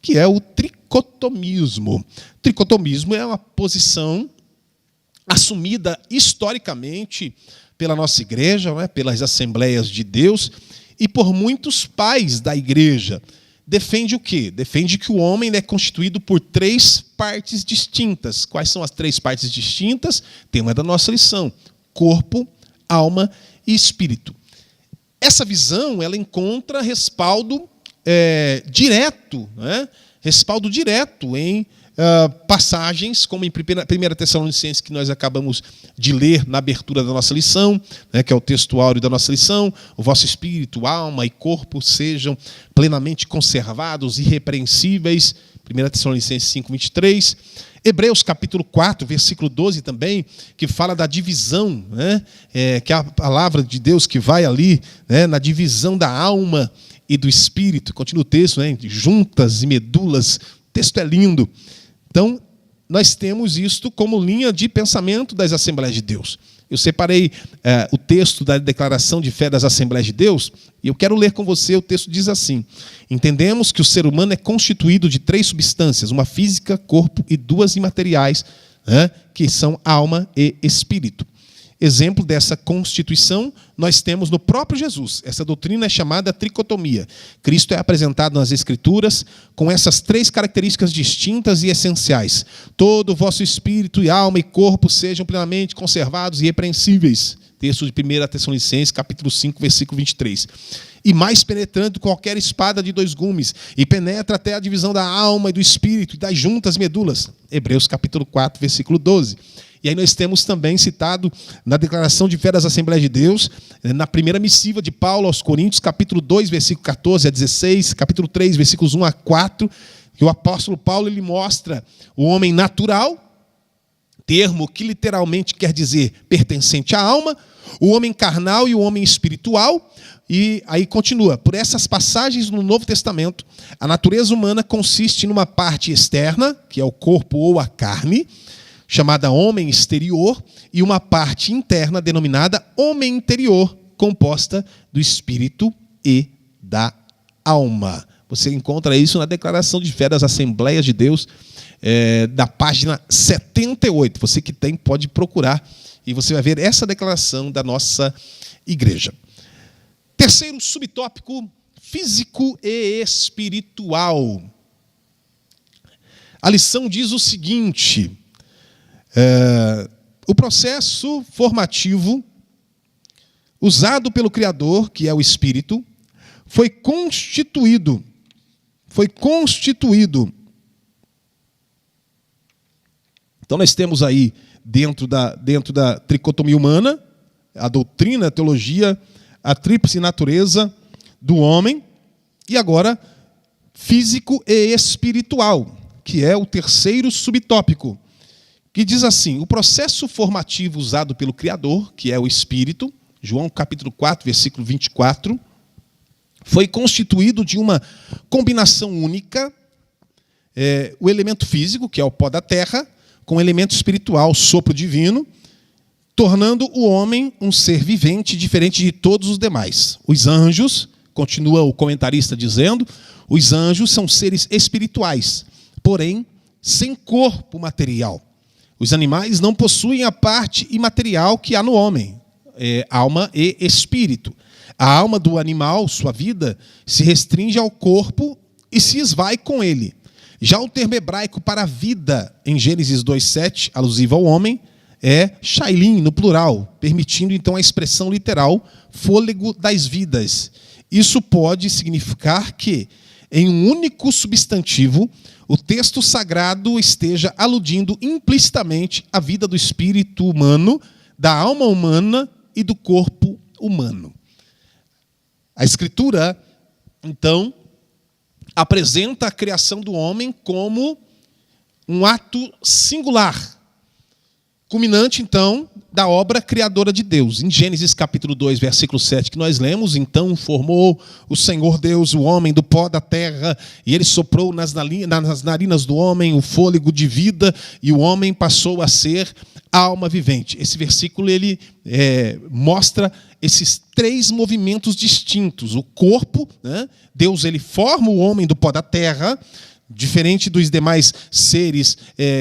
que é o tricotomismo. Tricotomismo é uma posição assumida historicamente pela nossa igreja, né, pelas Assembleias de Deus e por muitos pais da igreja. Defende o quê? Defende que o homem é constituído por três partes distintas. Quais são as três partes distintas? Tema da nossa lição: corpo, alma e espírito. Essa visão ela encontra respaldo direto, né? Respaldo direto em passagens, como em 1 Tessalonicenses, que nós acabamos de ler na abertura da nossa lição, né, que é o texto áureo da nossa lição: o vosso espírito, alma e corpo sejam plenamente conservados, irrepreensíveis, 1 Tessalonicenses 5:23. Hebreus capítulo 4, versículo 12 também, que fala da divisão, né, que é a palavra de Deus que vai ali, né, na divisão da alma e do espírito. Continua o texto, né, juntas e medulas. O texto é lindo. Então, nós temos isto como linha de pensamento das Assembleias de Deus. Eu separei o texto da Declaração de Fé das Assembleias de Deus e eu quero ler com você. O texto diz assim: entendemos que o ser humano é constituído de três substâncias, uma física, corpo, e duas imateriais, né, que são alma e espírito. exemplo dessa constituição nós temos no próprio Jesus. Essa doutrina é chamada tricotomia. Cristo é apresentado nas Escrituras com essas três características distintas e essenciais. Todo o vosso espírito e alma e corpo sejam plenamente conservados e irrepreensíveis. Texto de 1 Tessalonicenses, capítulo 5, versículo 23. E mais penetrante do que qualquer espada de dois gumes, e penetra até a divisão da alma e do espírito, e das juntas medulas. Hebreus, capítulo 4, versículo 12. E aí nós temos também citado na declaração de fé das Assembleias de Deus, na primeira missiva de Paulo aos Coríntios, capítulo 2, versículo 14 a 16, capítulo 3, versículos 1 a 4, que o apóstolo Paulo ele mostra o homem natural, termo que literalmente quer dizer pertencente à alma, o homem carnal e o homem espiritual. E aí continua, por essas passagens no Novo Testamento, a natureza humana consiste numa parte externa, que é o corpo ou a carne, chamada homem exterior, e uma parte interna denominada homem interior, composta do espírito e da alma. Você encontra isso na Declaração de Fé das Assembleias de Deus, da página 78. Você que tem pode procurar e você vai ver essa declaração da nossa igreja. Terceiro subtópico, físico e espiritual. A lição diz o seguinte: o processo formativo usado pelo Criador, que é o Espírito, foi constituído. Então nós temos aí, dentro da tricotomia humana, a doutrina, a teologia, a tríplice natureza do homem, e agora físico e espiritual, que é o terceiro subtópico, que diz assim: o processo formativo usado pelo Criador, que é o Espírito, João capítulo 4, versículo 24, foi constituído de uma combinação única, o elemento físico, que é o pó da terra, com o elemento espiritual, o sopro divino, tornando o homem um ser vivente diferente de todos os demais. Os anjos, continua o comentarista dizendo, os anjos são seres espirituais, porém sem corpo material. Os animais não possuem a parte imaterial que há no homem, alma e espírito. A alma do animal, sua vida, se restringe ao corpo e se esvai com ele. Já o termo hebraico para vida, em Gênesis 2,7, alusivo ao homem, é shailim, no plural, permitindo então a expressão literal, fôlego das vidas. Isso pode significar que, em um único substantivo, o texto sagrado esteja aludindo implicitamente à vida do espírito humano, da alma humana e do corpo humano. A Escritura, então, apresenta a criação do homem como um ato singular, culminante, então, da obra criadora de Deus. Em Gênesis capítulo 2, versículo 7, que nós lemos, então formou o Senhor Deus o homem do pó da terra, e ele soprou nas narinas do homem o fôlego de vida, e o homem passou a ser alma vivente. Esse versículo ele mostra esses três movimentos distintos. O corpo, né? Deus ele forma o homem do pó da terra, diferente dos demais seres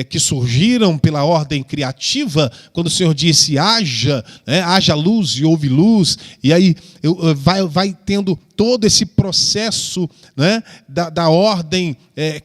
que surgiram pela ordem criativa, quando o Senhor disse haja, haja luz e houve luz, e aí vai tendo todo esse processo, né, da ordem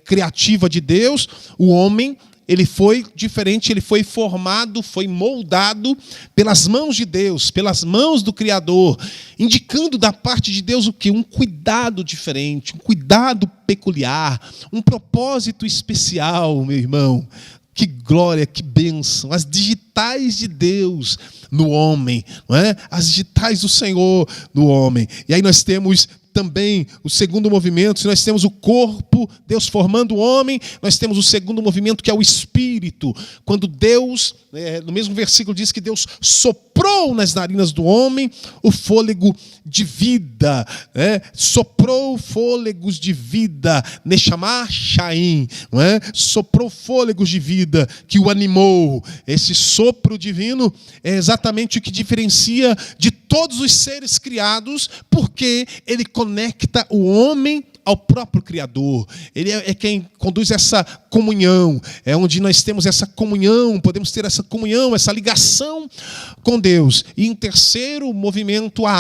criativa de Deus. O homem ele foi diferente, ele foi formado, foi moldado pelas mãos de Deus, pelas mãos do Criador, indicando da parte de Deus o quê? Um cuidado diferente, um cuidado peculiar, um propósito especial, meu irmão. Que glória, que bênção, as digitais de Deus no homem, não é? As digitais do Senhor no homem. E aí nós temos também o segundo movimento, se nós temos o corpo, Deus formando o homem, nós temos o segundo movimento que é o espírito, quando Deus, no mesmo versículo diz que Deus soprou nas narinas do homem o fôlego de vida, soprou fôlegos de vida, Neshama Shaim, não é? Soprou fôlegos de vida que o animou. Esse sopro divino é exatamente o que diferencia de todos os seres criados, porque ele conecta o homem ao próprio Criador. Ele é quem conduz essa comunhão, é onde nós temos essa comunhão, podemos ter essa comunhão, essa ligação com Deus. E em terceiro movimento, a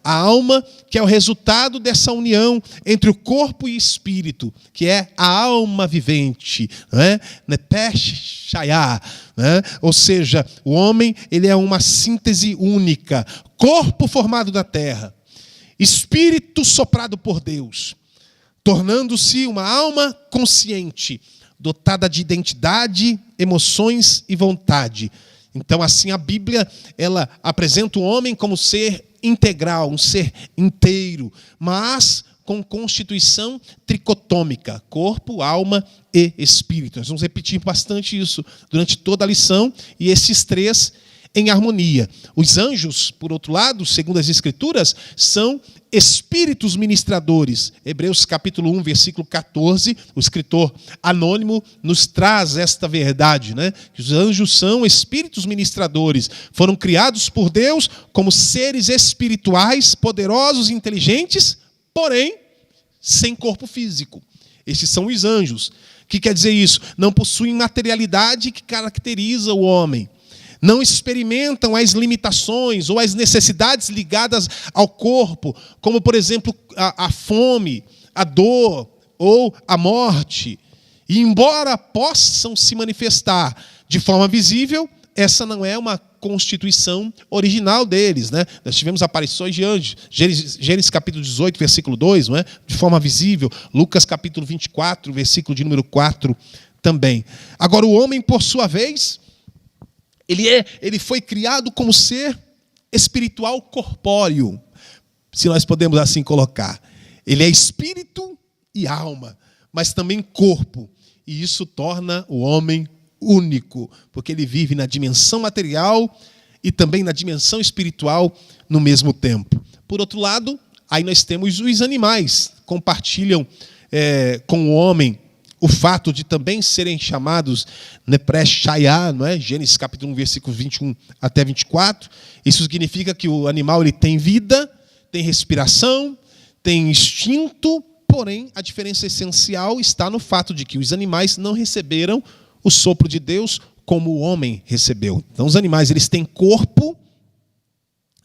alma que é o resultado dessa união entre o corpo e espírito, que é a alma vivente, Nepesh Shayah, ou seja, o homem ele é uma síntese única, corpo formado da terra, espírito soprado por Deus, tornando-se uma alma consciente, dotada de identidade, emoções e vontade. Então, assim, a Bíblia ela apresenta o homem como ser integral, um ser inteiro, mas com constituição tricotômica, corpo, alma e espírito. Nós vamos repetir bastante isso durante toda a lição, e esses três em harmonia. Os anjos, por outro lado, segundo as Escrituras, são espíritos ministradores. Hebreus capítulo 1, versículo 14, o escritor anônimo nos traz esta verdade, que os anjos são espíritos ministradores, foram criados por Deus como seres espirituais, poderosos e inteligentes, porém, sem corpo físico. Esses são os anjos. O que quer dizer isso? Não possuem materialidade que caracteriza o homem. Não experimentam as limitações ou as necessidades ligadas ao corpo, como, por exemplo, a fome, a dor ou a morte. E, embora possam se manifestar de forma visível, essa não é uma constituição original deles. Nós tivemos aparições de anjos. Gênesis capítulo 18, versículo 2, de forma visível. Lucas capítulo 24, versículo de número 4 também. Agora, o homem, por sua vez, ele foi criado como ser espiritual corpóreo, se nós podemos assim colocar. Ele é espírito e alma, mas também corpo. E isso torna o homem único, porque ele vive na dimensão material e também na dimensão espiritual no mesmo tempo. Por outro lado, aí nós temos os animais, compartilham com o homem o fato de também serem chamados Nepesh Shayah, Gênesis capítulo 1, versículos 21 até 24. Isso significa que o animal ele tem vida, tem respiração, tem instinto, porém a diferença essencial está no fato de que os animais não receberam o sopro de Deus como o homem recebeu. Então os animais eles têm corpo,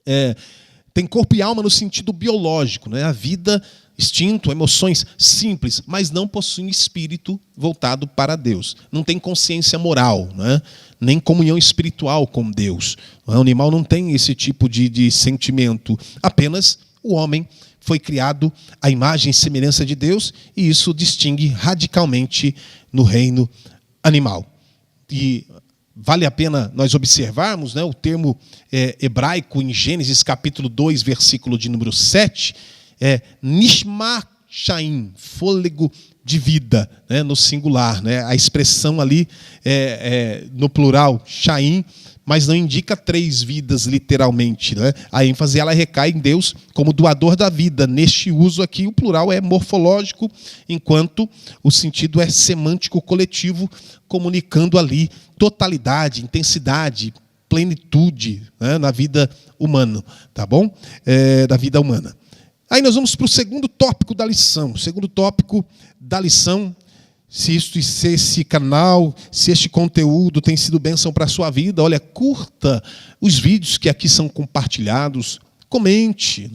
e alma no sentido biológico, a vida, instinto, emoções simples, mas não possuem espírito voltado para Deus. Não tem consciência moral, nem comunhão espiritual com Deus. O animal não tem esse tipo de sentimento. Apenas o homem foi criado à imagem e semelhança de Deus, e isso distingue radicalmente no reino animal. E vale a pena nós observarmos o termo hebraico em Gênesis capítulo 2, versículo de número 7, Nishma Shaim, fôlego de vida, no singular. A expressão ali no plural, Shaim, mas não indica três vidas literalmente. A ênfase ela recai em Deus como doador da vida. Neste uso aqui, o plural é morfológico, enquanto o sentido é semântico coletivo, comunicando ali totalidade, intensidade, plenitude na vida humana, tá bom? Da vida humana. Aí nós vamos para o segundo tópico da lição. O segundo tópico da lição, se esse canal, se este conteúdo tem sido bênção para a sua vida, olha, curta os vídeos que aqui são compartilhados, comente,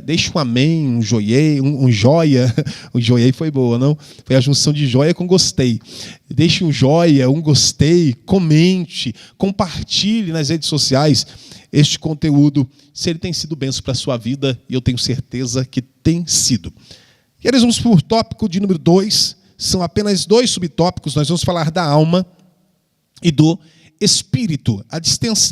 deixe um amém, um joiei, um joia. O joiei foi boa, não? Foi a junção de joia com gostei. Deixe um joia, um gostei, comente, compartilhe nas redes sociais este conteúdo, se ele tem sido bênção para a sua vida, e eu tenho certeza que tem sido. E aí nós vamos para o tópico de número 2, são apenas 2 subtópicos, nós vamos falar da alma e do espírito, a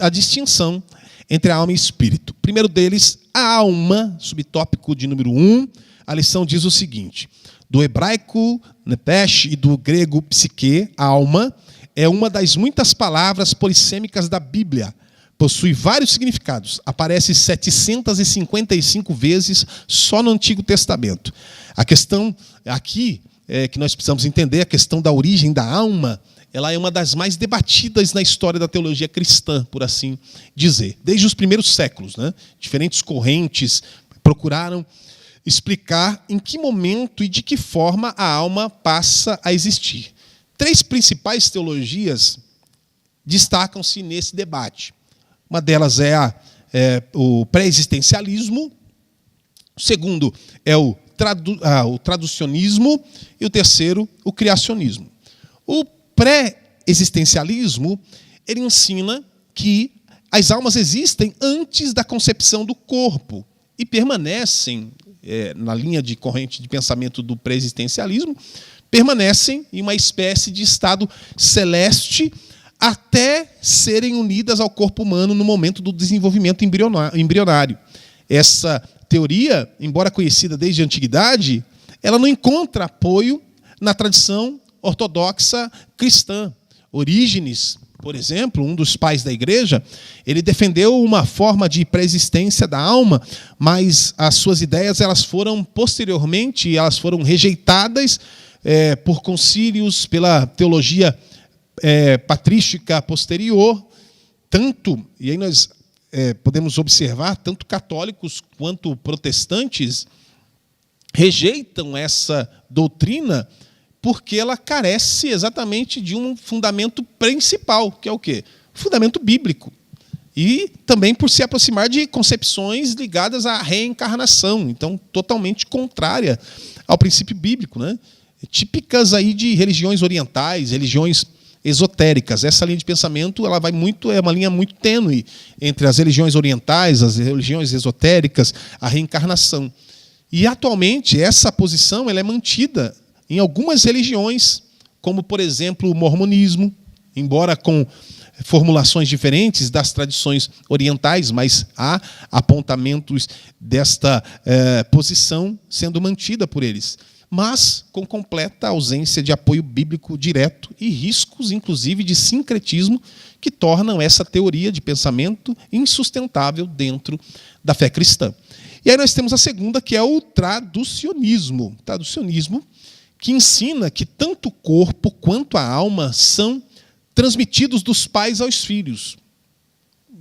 distinção entre a alma e espírito. O primeiro deles, a alma, subtópico de número 1, a lição diz o seguinte: do hebraico nepesh e do grego psique, alma é uma das muitas palavras polissêmicas da Bíblia. Possui vários significados. Aparece 755 vezes só no Antigo Testamento. A questão aqui que nós precisamos entender, a questão da origem da alma, ela é uma das mais debatidas na história da teologia cristã, por assim dizer. Desde os primeiros séculos, diferentes correntes procuraram explicar em que momento e de que forma a alma passa a existir. 3 principais teologias destacam-se nesse debate. Uma delas é o pré-existencialismo, o segundo é o traducionismo e o terceiro, o criacionismo. O pré-existencialismo, ele ensina que as almas existem antes da concepção do corpo e permanecem, na linha de corrente de pensamento do pré-existencialismo, permanecem em uma espécie de estado celeste até serem unidas ao corpo humano no momento do desenvolvimento embrionário. Essa teoria, embora conhecida desde a antiguidade, ela não encontra apoio na tradição ortodoxa cristã. Orígenes, por exemplo, um dos pais da igreja, ele defendeu uma forma de pré-existência da alma, mas as suas ideias elas foram posteriormente rejeitadas por concílios, pela teologia patrística posterior, e aí nós podemos observar, tanto católicos quanto protestantes rejeitam essa doutrina porque ela carece exatamente de um fundamento principal, que é o quê? O fundamento bíblico. E também por se aproximar de concepções ligadas à reencarnação, então totalmente contrária ao princípio bíblico, né? Típicas aí de religiões orientais, religiões esotéricas. Essa linha de pensamento ela é uma linha muito tênue entre as religiões orientais, as religiões esotéricas, a reencarnação. E atualmente essa posição ela é mantida em algumas religiões, como por exemplo o mormonismo, embora com formulações diferentes das tradições orientais, mas há apontamentos desta posição sendo mantida por eles, mas com completa ausência de apoio bíblico direto e riscos, inclusive, de sincretismo que tornam essa teoria de pensamento insustentável dentro da fé cristã. E aí nós temos a segunda, que é o traducionismo. Traducionismo que ensina que tanto o corpo quanto a alma são transmitidos dos pais aos filhos.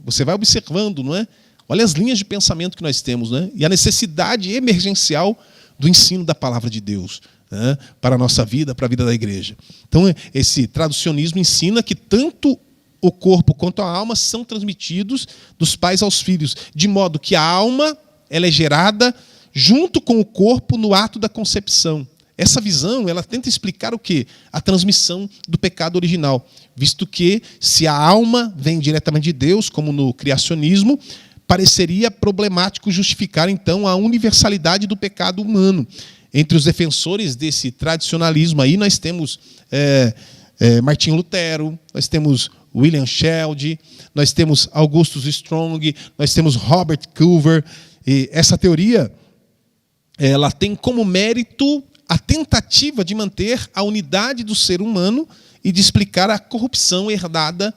Você vai observando, não é? Olha as linhas de pensamento que nós temos, né? E a necessidade emergencial do ensino da palavra de Deus, né? Para a nossa vida, para a vida da igreja. Então, esse traducionismo ensina que tanto o corpo quanto a alma são transmitidos dos pais aos filhos, de modo que a alma ela é gerada junto com o corpo no ato da concepção. Essa visão, ela tenta explicar o quê? A transmissão do pecado original, visto que, se a alma vem diretamente de Deus, como no criacionismo, pareceria problemático justificar, então, a universalidade do pecado humano. Entre os defensores desse tradicionalismo aí, nós temos Martinho Lutero, nós temos William Sheld, nós temos Augustus Strong, nós temos Robert Culver. E essa teoria ela tem como mérito a tentativa de manter a unidade do ser humano e de explicar a corrupção herdada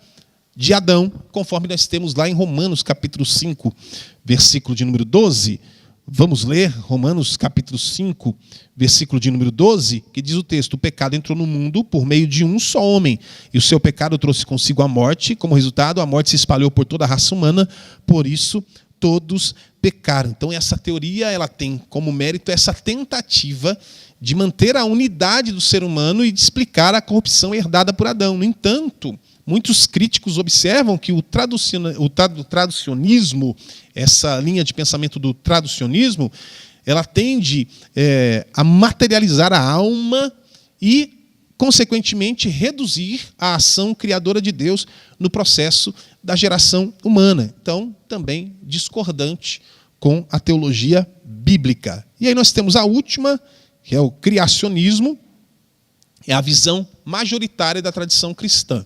de Adão, conforme nós temos lá em Romanos, capítulo 5, versículo de número 12. Vamos ler Romanos, capítulo 5, versículo de número 12, que diz o texto: o pecado entrou no mundo por meio de um só homem, e o seu pecado trouxe consigo a morte. Como resultado, a morte se espalhou por toda a raça humana, por isso todos pecaram. Então, essa teoria ela tem como mérito essa tentativa de manter a unidade do ser humano e de explicar a corrupção herdada por Adão. No entanto, muitos críticos observam que o traducionismo, essa linha de pensamento do traducionismo, ela tende a materializar a alma e, consequentemente, reduzir a ação criadora de Deus no processo da geração humana. Então, também discordante com a teologia bíblica. E aí nós temos a última, que é o criacionismo, é a visão majoritária da tradição cristã.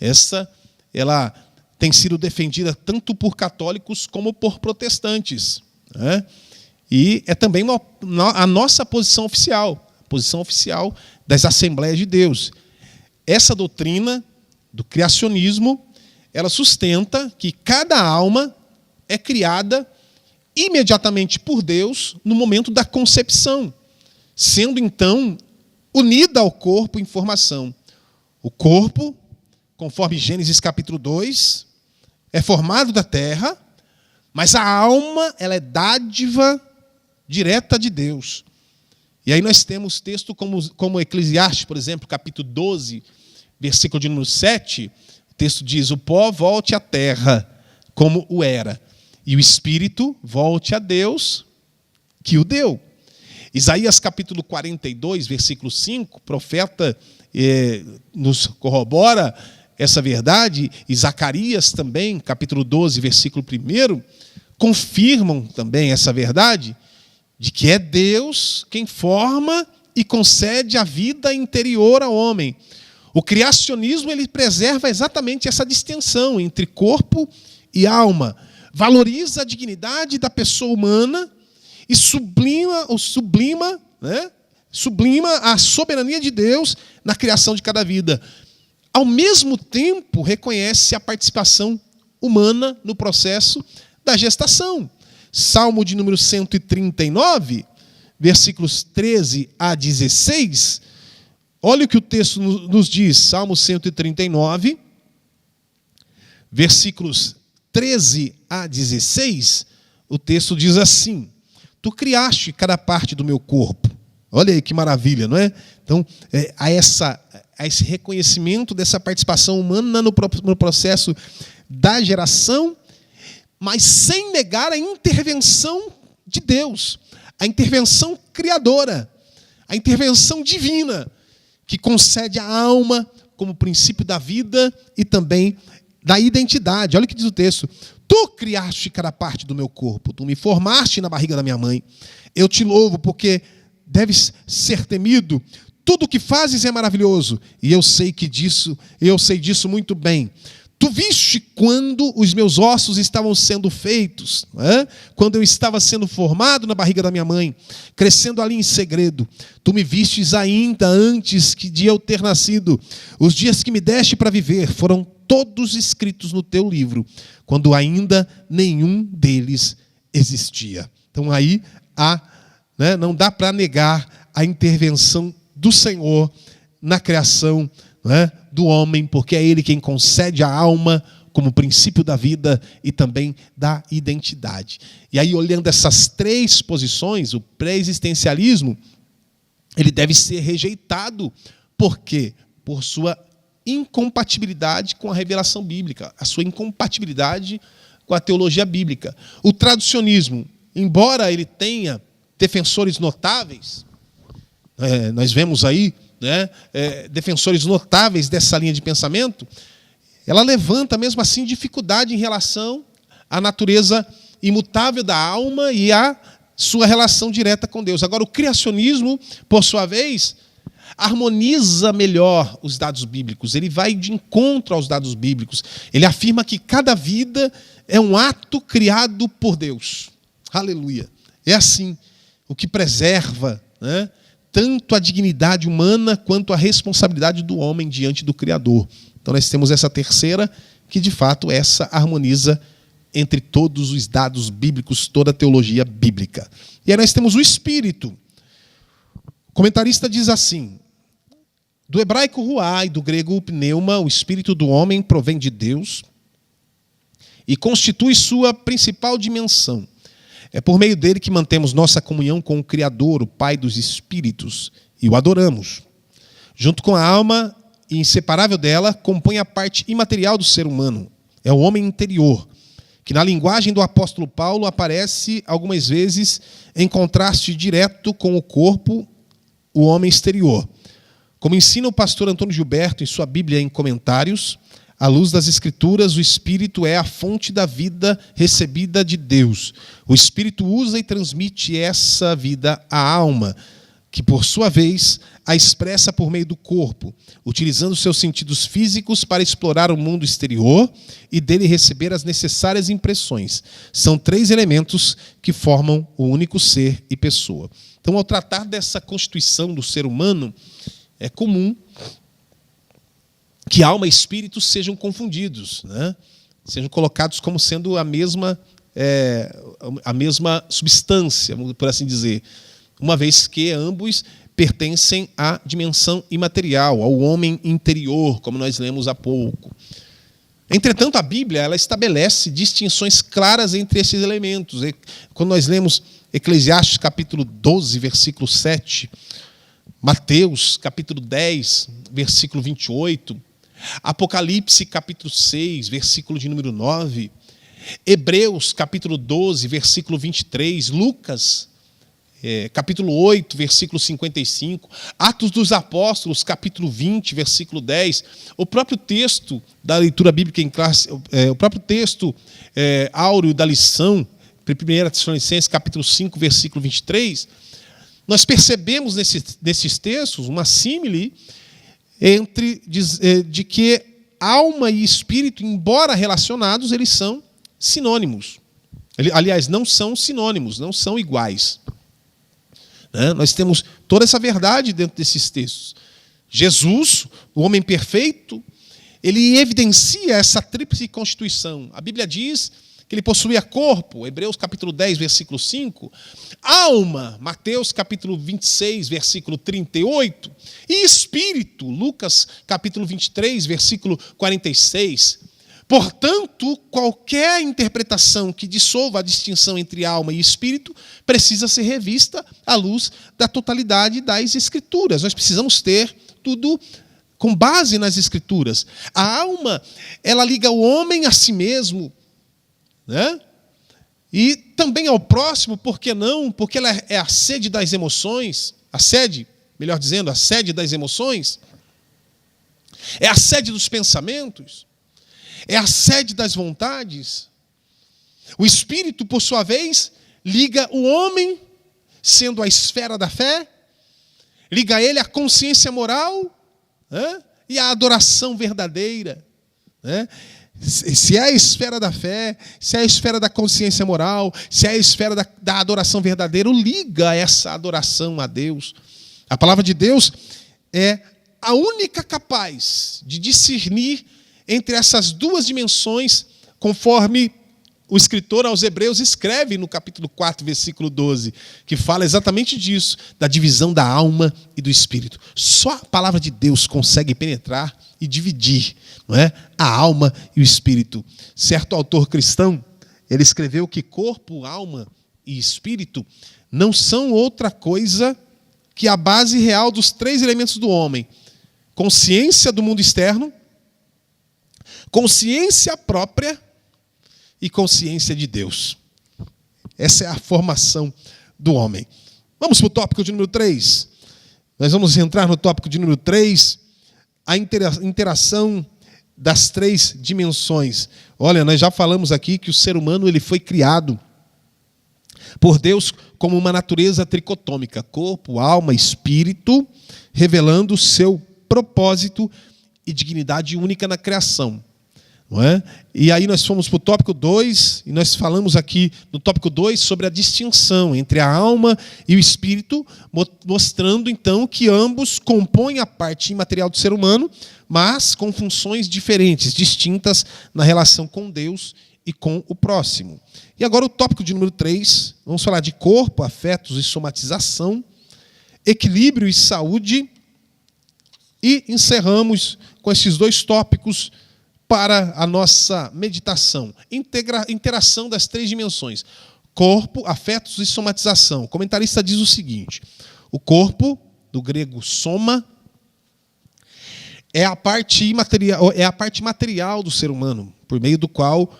Essa ela tem sido defendida tanto por católicos como por protestantes, né? E é também a nossa posição oficial, a posição oficial das Assembleias de Deus. Essa doutrina do criacionismo, ela sustenta que cada alma é criada imediatamente por Deus no momento da concepção, sendo então unida ao corpo em formação. O corpo, conforme Gênesis capítulo 2, é formado da terra, mas a alma ela é dádiva direta de Deus. E aí nós temos texto como Eclesiastes, por exemplo, capítulo 12, versículo de número 7, o texto diz: o pó volte à terra como o era, e o espírito volte a Deus que o deu. Isaías capítulo 42, versículo 5, o profeta nos corrobora essa verdade, e Zacarias também, capítulo 12, versículo 1, confirmam também essa verdade, de que é Deus quem forma e concede a vida interior ao homem. O criacionismo ele preserva exatamente essa distinção entre corpo e alma, valoriza a dignidade da pessoa humana e sublima a soberania de Deus na criação de cada vida. Ao mesmo tempo, reconhece a participação humana no processo da gestação. Salmo de número 139, versículos 13 a 16, olha o que o texto nos diz. Salmo 139, versículos 13 a 16, o texto diz assim: tu criaste cada parte do meu corpo. Olha aí que maravilha, não é? Então, há esse reconhecimento dessa participação humana no processo da geração, mas sem negar a intervenção de Deus, a intervenção criadora, a intervenção divina, que concede à alma como princípio da vida e também da identidade. Olha o que diz o texto: tu criaste cada parte do meu corpo, tu me formaste na barriga da minha mãe. Eu te louvo porque deves ser temido. Tudo o que fazes é maravilhoso, e eu sei disso muito bem. Tu viste quando os meus ossos estavam sendo feitos, quando eu estava sendo formado na barriga da minha mãe, crescendo ali em segredo. Tu me vistes ainda antes de eu ter nascido. Os dias que me deste para viver foram todos escritos no teu livro, quando ainda nenhum deles existia. Então aí não dá para negar a intervenção do Senhor na criação do homem, porque é Ele quem concede a alma como princípio da vida e também da identidade. E aí, olhando essas três posições, o pré-existencialismo, ele deve ser rejeitado. Por quê? Por sua incompatibilidade com a revelação bíblica, a sua incompatibilidade com a teologia bíblica. O traducionismo, embora ele tenha defensores notáveis, nós vemos aí defensores notáveis dessa linha de pensamento, ela levanta mesmo assim dificuldade em relação à natureza imutável da alma e à sua relação direta com Deus. Agora, o criacionismo, por sua vez, harmoniza melhor os dados bíblicos, ele vai de encontro aos dados bíblicos, ele afirma que cada vida é um ato criado por Deus. Aleluia! É assim, o que preserva, tanto a dignidade humana quanto a responsabilidade do homem diante do Criador. Então nós temos essa terceira, que de fato essa harmoniza entre todos os dados bíblicos, toda a teologia bíblica. E aí nós temos o Espírito. O comentarista diz assim: do hebraico ruá e do grego pneuma, o Espírito do homem provém de Deus e constitui sua principal dimensão. É por meio dele que mantemos nossa comunhão com o Criador, o Pai dos Espíritos, e o adoramos. Junto com a alma, e inseparável dela, compõe a parte imaterial do ser humano. É o homem interior, que na linguagem do apóstolo Paulo aparece algumas vezes em contraste direto com o corpo, o homem exterior. Como ensina o pastor Antônio Gilberto em sua Bíblia em Comentários, à luz das Escrituras, o Espírito é a fonte da vida recebida de Deus. O Espírito usa e transmite essa vida à alma, que, por sua vez, a expressa por meio do corpo, utilizando seus sentidos físicos para explorar o mundo exterior e dele receber as necessárias impressões. São três elementos que formam o único ser e pessoa. Então, ao tratar dessa constituição do ser humano, é comum que alma e espírito sejam confundidos, sejam colocados como sendo a mesma substância, por assim dizer, uma vez que ambos pertencem à dimensão imaterial, ao homem interior, como nós lemos há pouco. Entretanto, a Bíblia ela estabelece distinções claras entre esses elementos. Quando nós lemos Eclesiastes capítulo 12, versículo 7. Mateus capítulo 10, versículo 28. Apocalipse capítulo 6, versículo de número 9. Hebreus capítulo 12, versículo 23. Lucas capítulo 8, versículo 55, Atos dos Apóstolos, capítulo 20, versículo 10, o próprio texto da leitura bíblica em classe, o próprio texto áureo da lição, 1 Tessalonicenses, capítulo 5, versículo 23, nós percebemos nesses textos uma símile de que alma e espírito, embora relacionados, eles são sinônimos. Aliás, não são sinônimos, não são iguais. Nós temos toda essa verdade dentro desses textos. Jesus, o homem perfeito, ele evidencia essa tríplice constituição. A Bíblia diz que ele possuía corpo, Hebreus capítulo 10, versículo 5, alma, Mateus capítulo 26, versículo 38, e espírito, Lucas capítulo 23, versículo 46. Portanto, qualquer interpretação que dissolva a distinção entre alma e espírito precisa ser revista à luz da totalidade das Escrituras. Nós precisamos ter tudo com base nas Escrituras. A alma, ela liga o homem a si mesmo, né? E também ao próximo, por que não? Porque ela é a sede das emoções, a sede das emoções, é a sede dos pensamentos, é a sede das vontades. O Espírito, por sua vez, liga o homem, sendo a esfera da fé, liga ele à consciência moral, né? E à adoração verdadeira. Né? Se é a esfera da fé, se é a esfera da consciência moral, se é a esfera da adoração verdadeira, liga essa adoração a Deus. A palavra de Deus é a única capaz de discernir entre essas duas dimensões, conforme o escritor aos Hebreus escreve no capítulo 4, versículo 12, que fala exatamente disso, da divisão da alma e do espírito. Só a palavra de Deus consegue penetrar e dividir, não é, a alma e o espírito. Certo autor cristão, ele escreveu que corpo, alma e espírito não são outra coisa que a base real dos três elementos do homem: consciência do mundo externo, consciência própria e consciência de Deus. Essa é a formação do homem. Vamos para o tópico de número 3. Nós vamos entrar no tópico de número 3, a interação das três dimensões. Olha, nós já falamos aqui que o ser humano ele foi criado por Deus como uma natureza tricotômica, corpo, alma, espírito, revelando o seu propósito e dignidade única na criação. Não é? E aí nós fomos para o tópico 2, e nós falamos aqui no tópico 2 sobre a distinção entre a alma e o espírito, mostrando então que ambos compõem a parte imaterial do ser humano, mas com funções diferentes, distintas na relação com Deus e com o próximo. E agora o tópico de número 3, vamos falar de corpo, afetos e somatização, equilíbrio e saúde, e encerramos com esses dois tópicos para a nossa meditação. Interação das três dimensões: corpo, afetos e somatização. O comentarista diz o seguinte: o corpo, do grego soma, é a parte material do ser humano, por meio do qual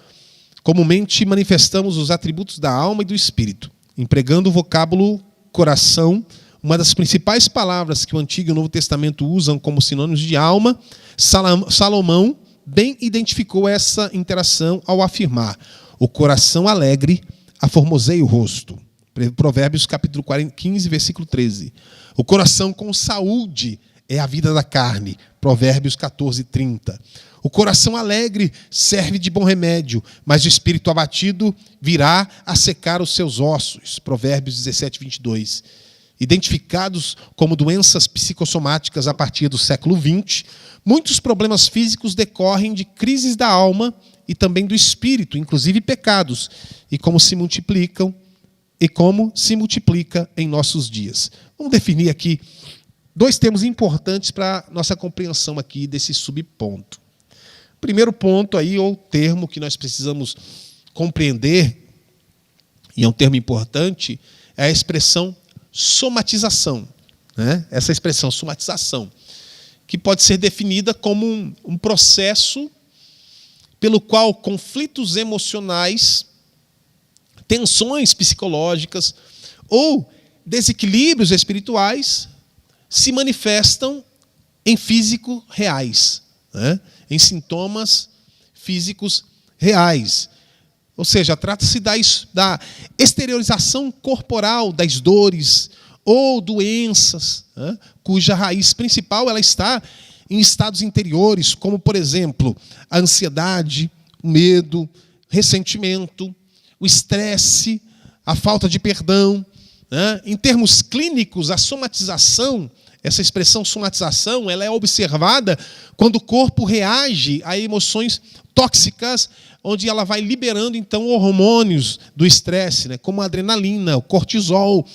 comumente manifestamos os atributos da alma e do espírito, empregando o vocábulo coração. Uma das principais palavras que o Antigo e o Novo Testamento usam como sinônimos de alma, Salomão bem identificou essa interação ao afirmar: o coração alegre aformoseia o rosto. Provérbios capítulo 15, versículo 13. O coração com saúde é a vida da carne. Provérbios 14, 30. O coração alegre serve de bom remédio, mas o espírito abatido virá a secar os seus ossos. Provérbios 17, 22. Identificados como doenças psicossomáticas a partir do século XX, muitos problemas físicos decorrem de crises da alma e também do espírito, inclusive pecados, e como se multiplica em nossos dias. Vamos definir aqui dois termos importantes para a nossa compreensão aqui desse subponto. Primeiro ponto aí, ou termo que nós precisamos compreender, e é um termo importante, é a expressão somatização, né? Essa expressão somatização, que pode ser definida como um processo pelo qual conflitos emocionais, tensões psicológicas ou desequilíbrios espirituais se manifestam em físico reais, né? Em sintomas físicos reais. Ou seja, trata-se da exteriorização corporal das dores ou doenças, né? Cuja raiz principal ela está em estados interiores, como, por exemplo, a ansiedade, o medo, ressentimento, o estresse, a falta de perdão, né? Em termos clínicos, a somatização, essa expressão somatização, ela é observada quando o corpo reage a emoções tóxicas, onde ela vai liberando, então, hormônios do estresse, né? Como a adrenalina, o cortisol,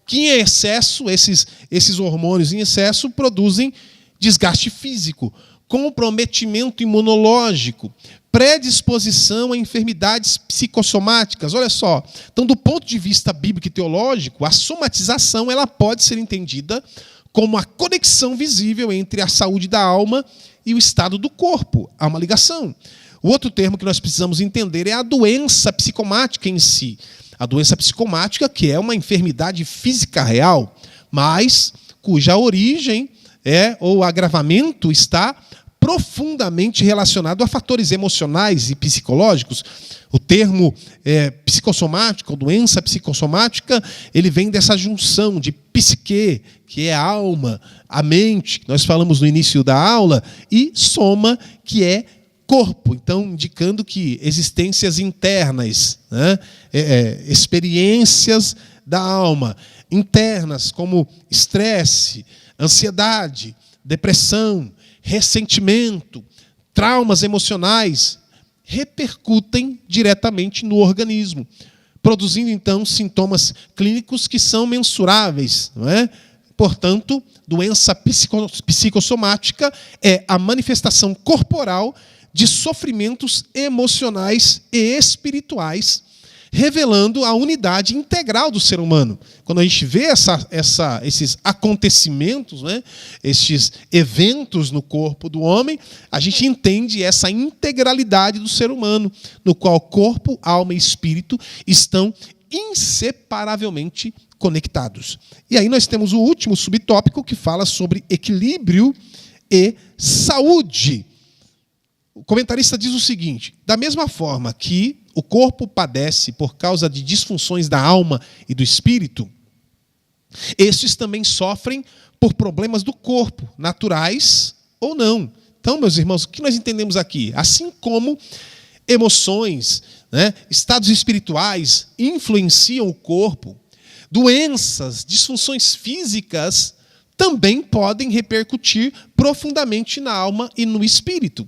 que em excesso, esses hormônios em excesso produzem desgaste físico, comprometimento imunológico, predisposição a enfermidades psicossomáticas. Olha só, então, do ponto de vista bíblico e teológico, a somatização ela pode ser entendida como a conexão visível entre a saúde da alma e o estado do corpo. Há uma ligação. O outro termo que nós precisamos entender é a doença psicomática em si. A doença psicomática, que é uma enfermidade física real, mas cuja origem ou agravamento está profundamente relacionado a fatores emocionais e psicológicos. O termo psicossomático, doença psicossomática, ele vem dessa junção de psique, que é a alma, a mente, que nós falamos no início da aula, e soma, que é corpo. Então, indicando que existências internas, né? Experiências da alma, internas, como estresse, ansiedade, depressão, ressentimento, traumas emocionais, repercutem diretamente no organismo, produzindo, então, sintomas clínicos que são mensuráveis, não é? Portanto, doença psicossomática é a manifestação corporal de sofrimentos emocionais e espirituais, revelando a unidade integral do ser humano. Quando a gente vê esses acontecimentos, né, estes eventos no corpo do homem, a gente entende essa integralidade do ser humano, no qual corpo, alma e espírito estão inseparavelmente conectados. E aí nós temos o último subtópico que fala sobre equilíbrio e saúde. O comentarista diz o seguinte: da mesma forma que o corpo padece por causa de disfunções da alma e do espírito, estes também sofrem por problemas do corpo, naturais ou não. Então, meus irmãos, o que nós entendemos aqui? Assim como emoções, né, estados espirituais influenciam o corpo, doenças, disfunções físicas também podem repercutir profundamente na alma e no espírito.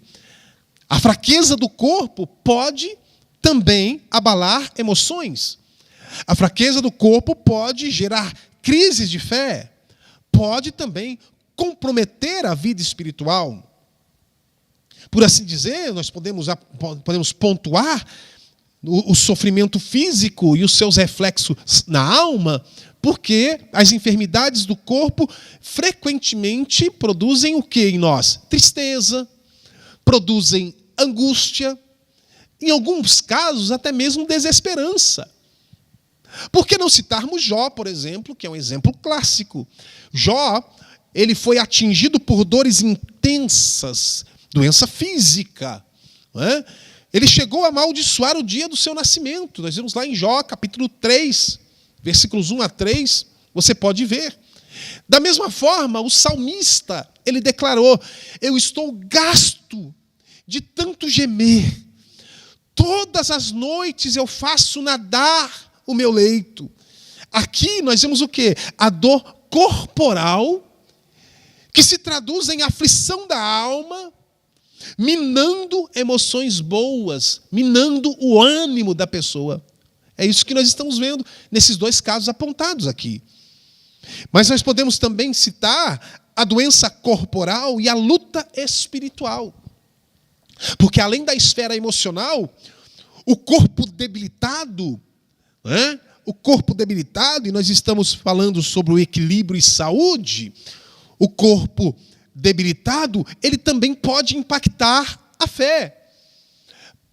A fraqueza do corpo pode também abalar emoções. A fraqueza do corpo pode gerar crises de fé, pode também comprometer a vida espiritual. Por assim dizer, nós podemos pontuar o sofrimento físico e os seus reflexos na alma, porque as enfermidades do corpo frequentemente produzem o que em nós? Tristeza, produzem angústia, em alguns casos até mesmo desesperança. Por que não citarmos Jó, por exemplo, que é um exemplo clássico? Jó, ele foi atingido por dores intensas, doença física, não é? Ele chegou a amaldiçoar o dia do seu nascimento. Nós vemos lá em Jó, capítulo 3, versículos 1 a 3, você pode ver. Da mesma forma, o salmista, ele declarou: eu estou gasto de tanto gemer. Todas as noites eu faço nadar o meu leito. Aqui nós vemos o quê? A dor corporal, que se traduz em aflição da alma, minando emoções boas, minando o ânimo da pessoa. É isso que nós estamos vendo nesses dois casos apontados aqui. Mas nós podemos também citar a doença corporal e a luta espiritual. Porque além da esfera emocional, o corpo debilitado, né, o corpo debilitado, e nós estamos falando sobre o equilíbrio e saúde, o corpo debilitado, ele também pode impactar a fé.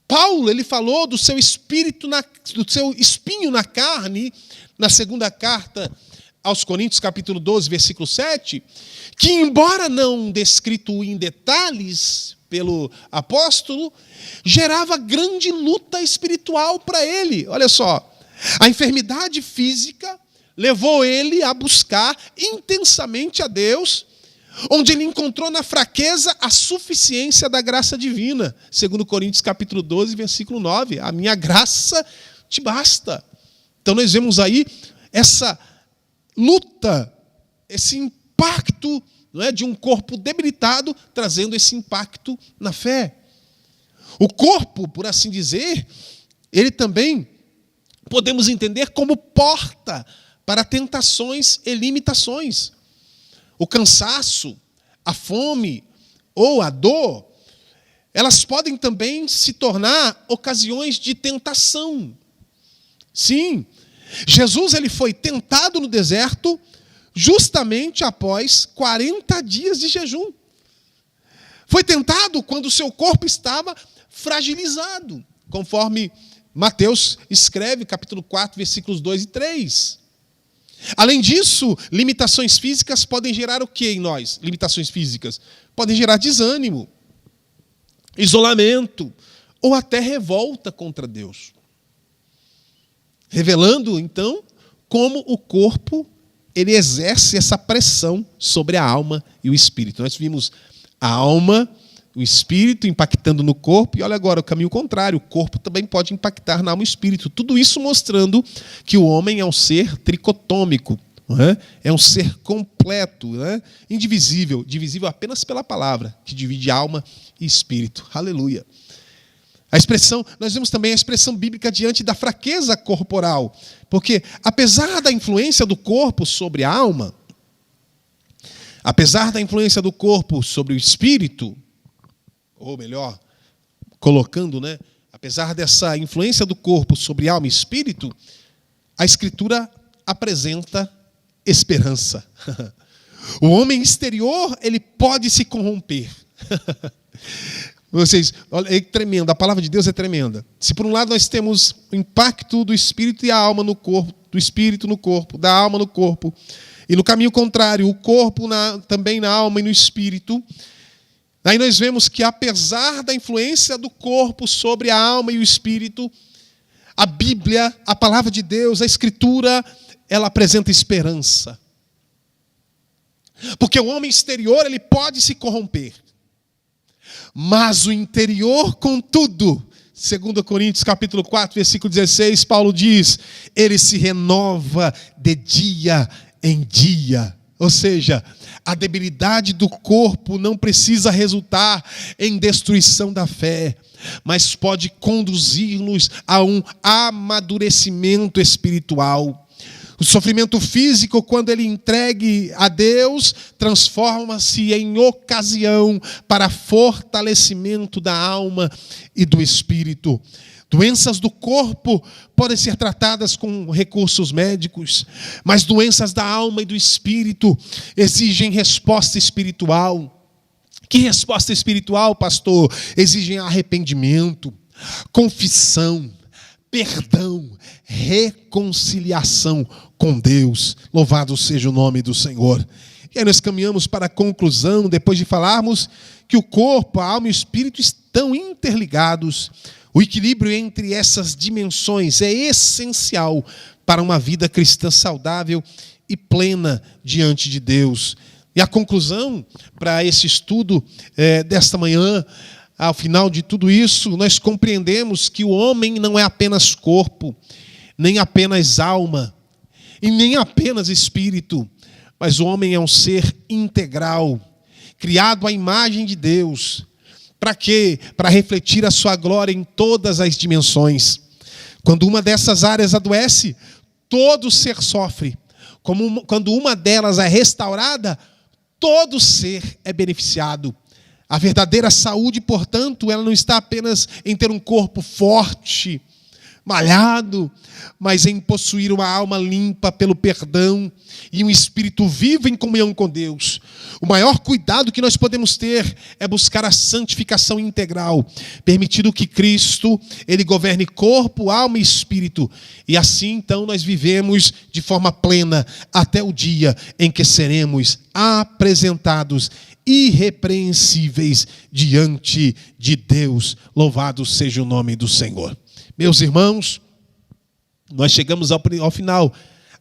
Paulo, ele falou do seu espinho na carne, na segunda carta aos Coríntios, capítulo 12, versículo 7, que embora não descrito em detalhes pelo apóstolo, gerava grande luta espiritual para ele. Olha só, a enfermidade física levou ele a buscar intensamente a Deus, onde ele encontrou na fraqueza a suficiência da graça divina. 2 Coríntios capítulo 12, versículo 9. A minha graça te basta. Então nós vemos aí essa luta, esse impacto, não é, de um corpo debilitado, trazendo esse impacto na fé. O corpo, por assim dizer, ele também podemos entender como porta para tentações e limitações. O cansaço, a fome ou a dor, elas podem também se tornar ocasiões de tentação. Sim, Jesus ele foi tentado no deserto justamente após 40 dias de jejum. Foi tentado quando o seu corpo estava fragilizado, conforme Mateus escreve, capítulo 4, versículos 2 e 3. Além disso, limitações físicas podem gerar o que em nós? Limitações físicas podem gerar desânimo, isolamento ou até revolta contra Deus. Revelando, então, como o corpo ele exerce essa pressão sobre a alma e o espírito. Nós vimos a alma, o espírito impactando no corpo, e olha agora o caminho contrário, o corpo também pode impactar na alma e o espírito. Tudo isso mostrando que o homem é um ser tricotômico, não é? É um ser completo, não é? Indivisível, divisível apenas pela palavra, que divide alma e espírito. Aleluia. A expressão, nós vemos também a expressão bíblica diante da fraqueza corporal, porque apesar da influência do corpo sobre a alma, apesar da influência do corpo sobre o espírito, ou melhor, colocando, né, apesar dessa influência do corpo sobre alma e espírito, a Escritura apresenta esperança. O homem exterior, ele pode se corromper. Vocês, olha, é tremendo, a palavra de Deus é tremenda. Se por um lado nós temos o impacto do espírito e a alma no corpo, do espírito no corpo, da alma no corpo, e no caminho contrário, o corpo também na alma e no espírito, aí nós vemos que apesar da influência do corpo sobre a alma e o espírito, a Bíblia, a palavra de Deus, a Escritura, ela apresenta esperança. Porque o homem exterior, ele pode se corromper. Mas o interior, contudo, 2 Coríntios capítulo 4, versículo 16, Paulo diz, ele se renova de dia em dia. Ou seja, a debilidade do corpo não precisa resultar em destruição da fé, mas pode conduzir-nos a um amadurecimento espiritual. O sofrimento físico, quando ele é entregue a Deus, transforma-se em ocasião para fortalecimento da alma e do espírito. Doenças do corpo podem ser tratadas com recursos médicos, mas doenças da alma e do espírito exigem resposta espiritual. Que resposta espiritual, pastor? Exigem arrependimento, confissão, perdão, reconciliação com Deus. Louvado seja o nome do Senhor. E aí nós caminhamos para a conclusão, depois de falarmos que o corpo, a alma e o espírito estão interligados. O equilíbrio entre essas dimensões é essencial para uma vida cristã saudável e plena diante de Deus. E a conclusão para esse estudo desta manhã, ao final de tudo isso, nós compreendemos que o homem não é apenas corpo, nem apenas alma, e nem apenas espírito, mas o homem é um ser integral, criado à imagem de Deus. Para quê? Para refletir a sua glória em todas as dimensões. Quando uma dessas áreas adoece, todo ser sofre. Quando uma delas é restaurada, todo ser é beneficiado. A verdadeira saúde, portanto, ela não está apenas em ter um corpo forte, malhado, mas em possuir uma alma limpa pelo perdão e um espírito vivo em comunhão com Deus. O maior cuidado que nós podemos ter é buscar a santificação integral, permitindo que Cristo, Ele governe corpo, alma e espírito. E assim, então, nós vivemos de forma plena até o dia em que seremos apresentados irrepreensíveis diante de Deus. Louvado seja o nome do Senhor. Meus irmãos, nós chegamos ao final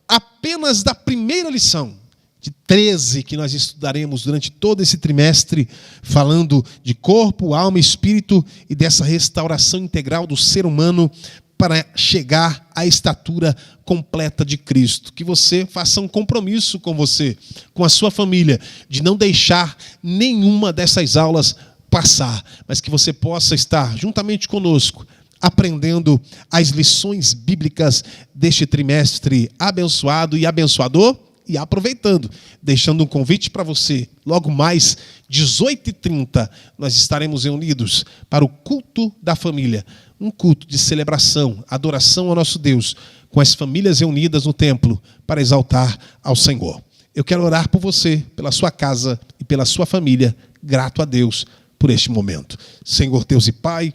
apenas da primeira lição, de 13 que nós estudaremos durante todo esse trimestre, falando de corpo, alma e espírito e dessa restauração integral do ser humano para chegar à estatura completa de Cristo. Que você faça um compromisso com você, com a sua família, de não deixar nenhuma dessas aulas passar, mas que você possa estar juntamente conosco, aprendendo as lições bíblicas deste trimestre abençoado e abençoador, e aproveitando, deixando um convite para você. Logo mais, 18h30, nós estaremos reunidos para o culto da família. Um culto de celebração, adoração ao nosso Deus, com as famílias reunidas no templo para exaltar ao Senhor. Eu quero orar por você, pela sua casa e pela sua família, grato a Deus por este momento. Senhor Deus e Pai,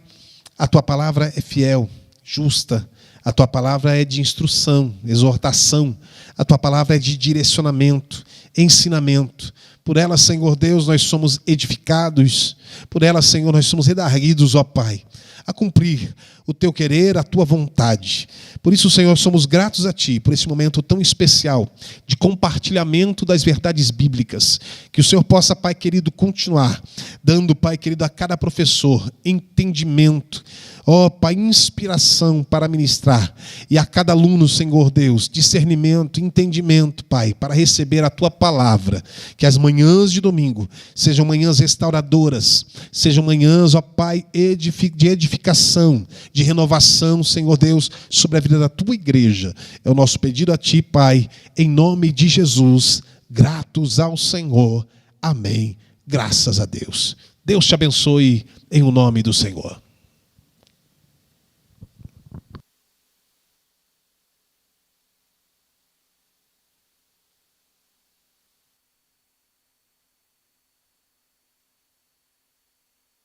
a Tua palavra é fiel, justa, a Tua palavra é de instrução, exortação, a Tua palavra é de direcionamento, ensinamento. Por ela, Senhor Deus, nós somos edificados, por ela, Senhor, nós somos redarguidos, ó Pai, a cumprir o Teu querer, a Tua vontade. Por isso, Senhor, somos gratos a Ti, por esse momento tão especial de compartilhamento das verdades bíblicas. Que o Senhor possa, Pai querido, continuar dando, Pai querido, a cada professor entendimento, ó Pai, inspiração para ministrar, e a cada aluno, Senhor Deus, discernimento, entendimento, Pai, para receber a Tua palavra. Que as manhãs de domingo sejam manhãs restauradoras, sejam manhãs, ó Pai, de edificação, de renovação, Senhor Deus, sobre a vida da Tua igreja. É o nosso pedido a Ti, Pai, em nome de Jesus, gratos ao Senhor. Amém. Graças a Deus. Deus te abençoe em o nome do Senhor.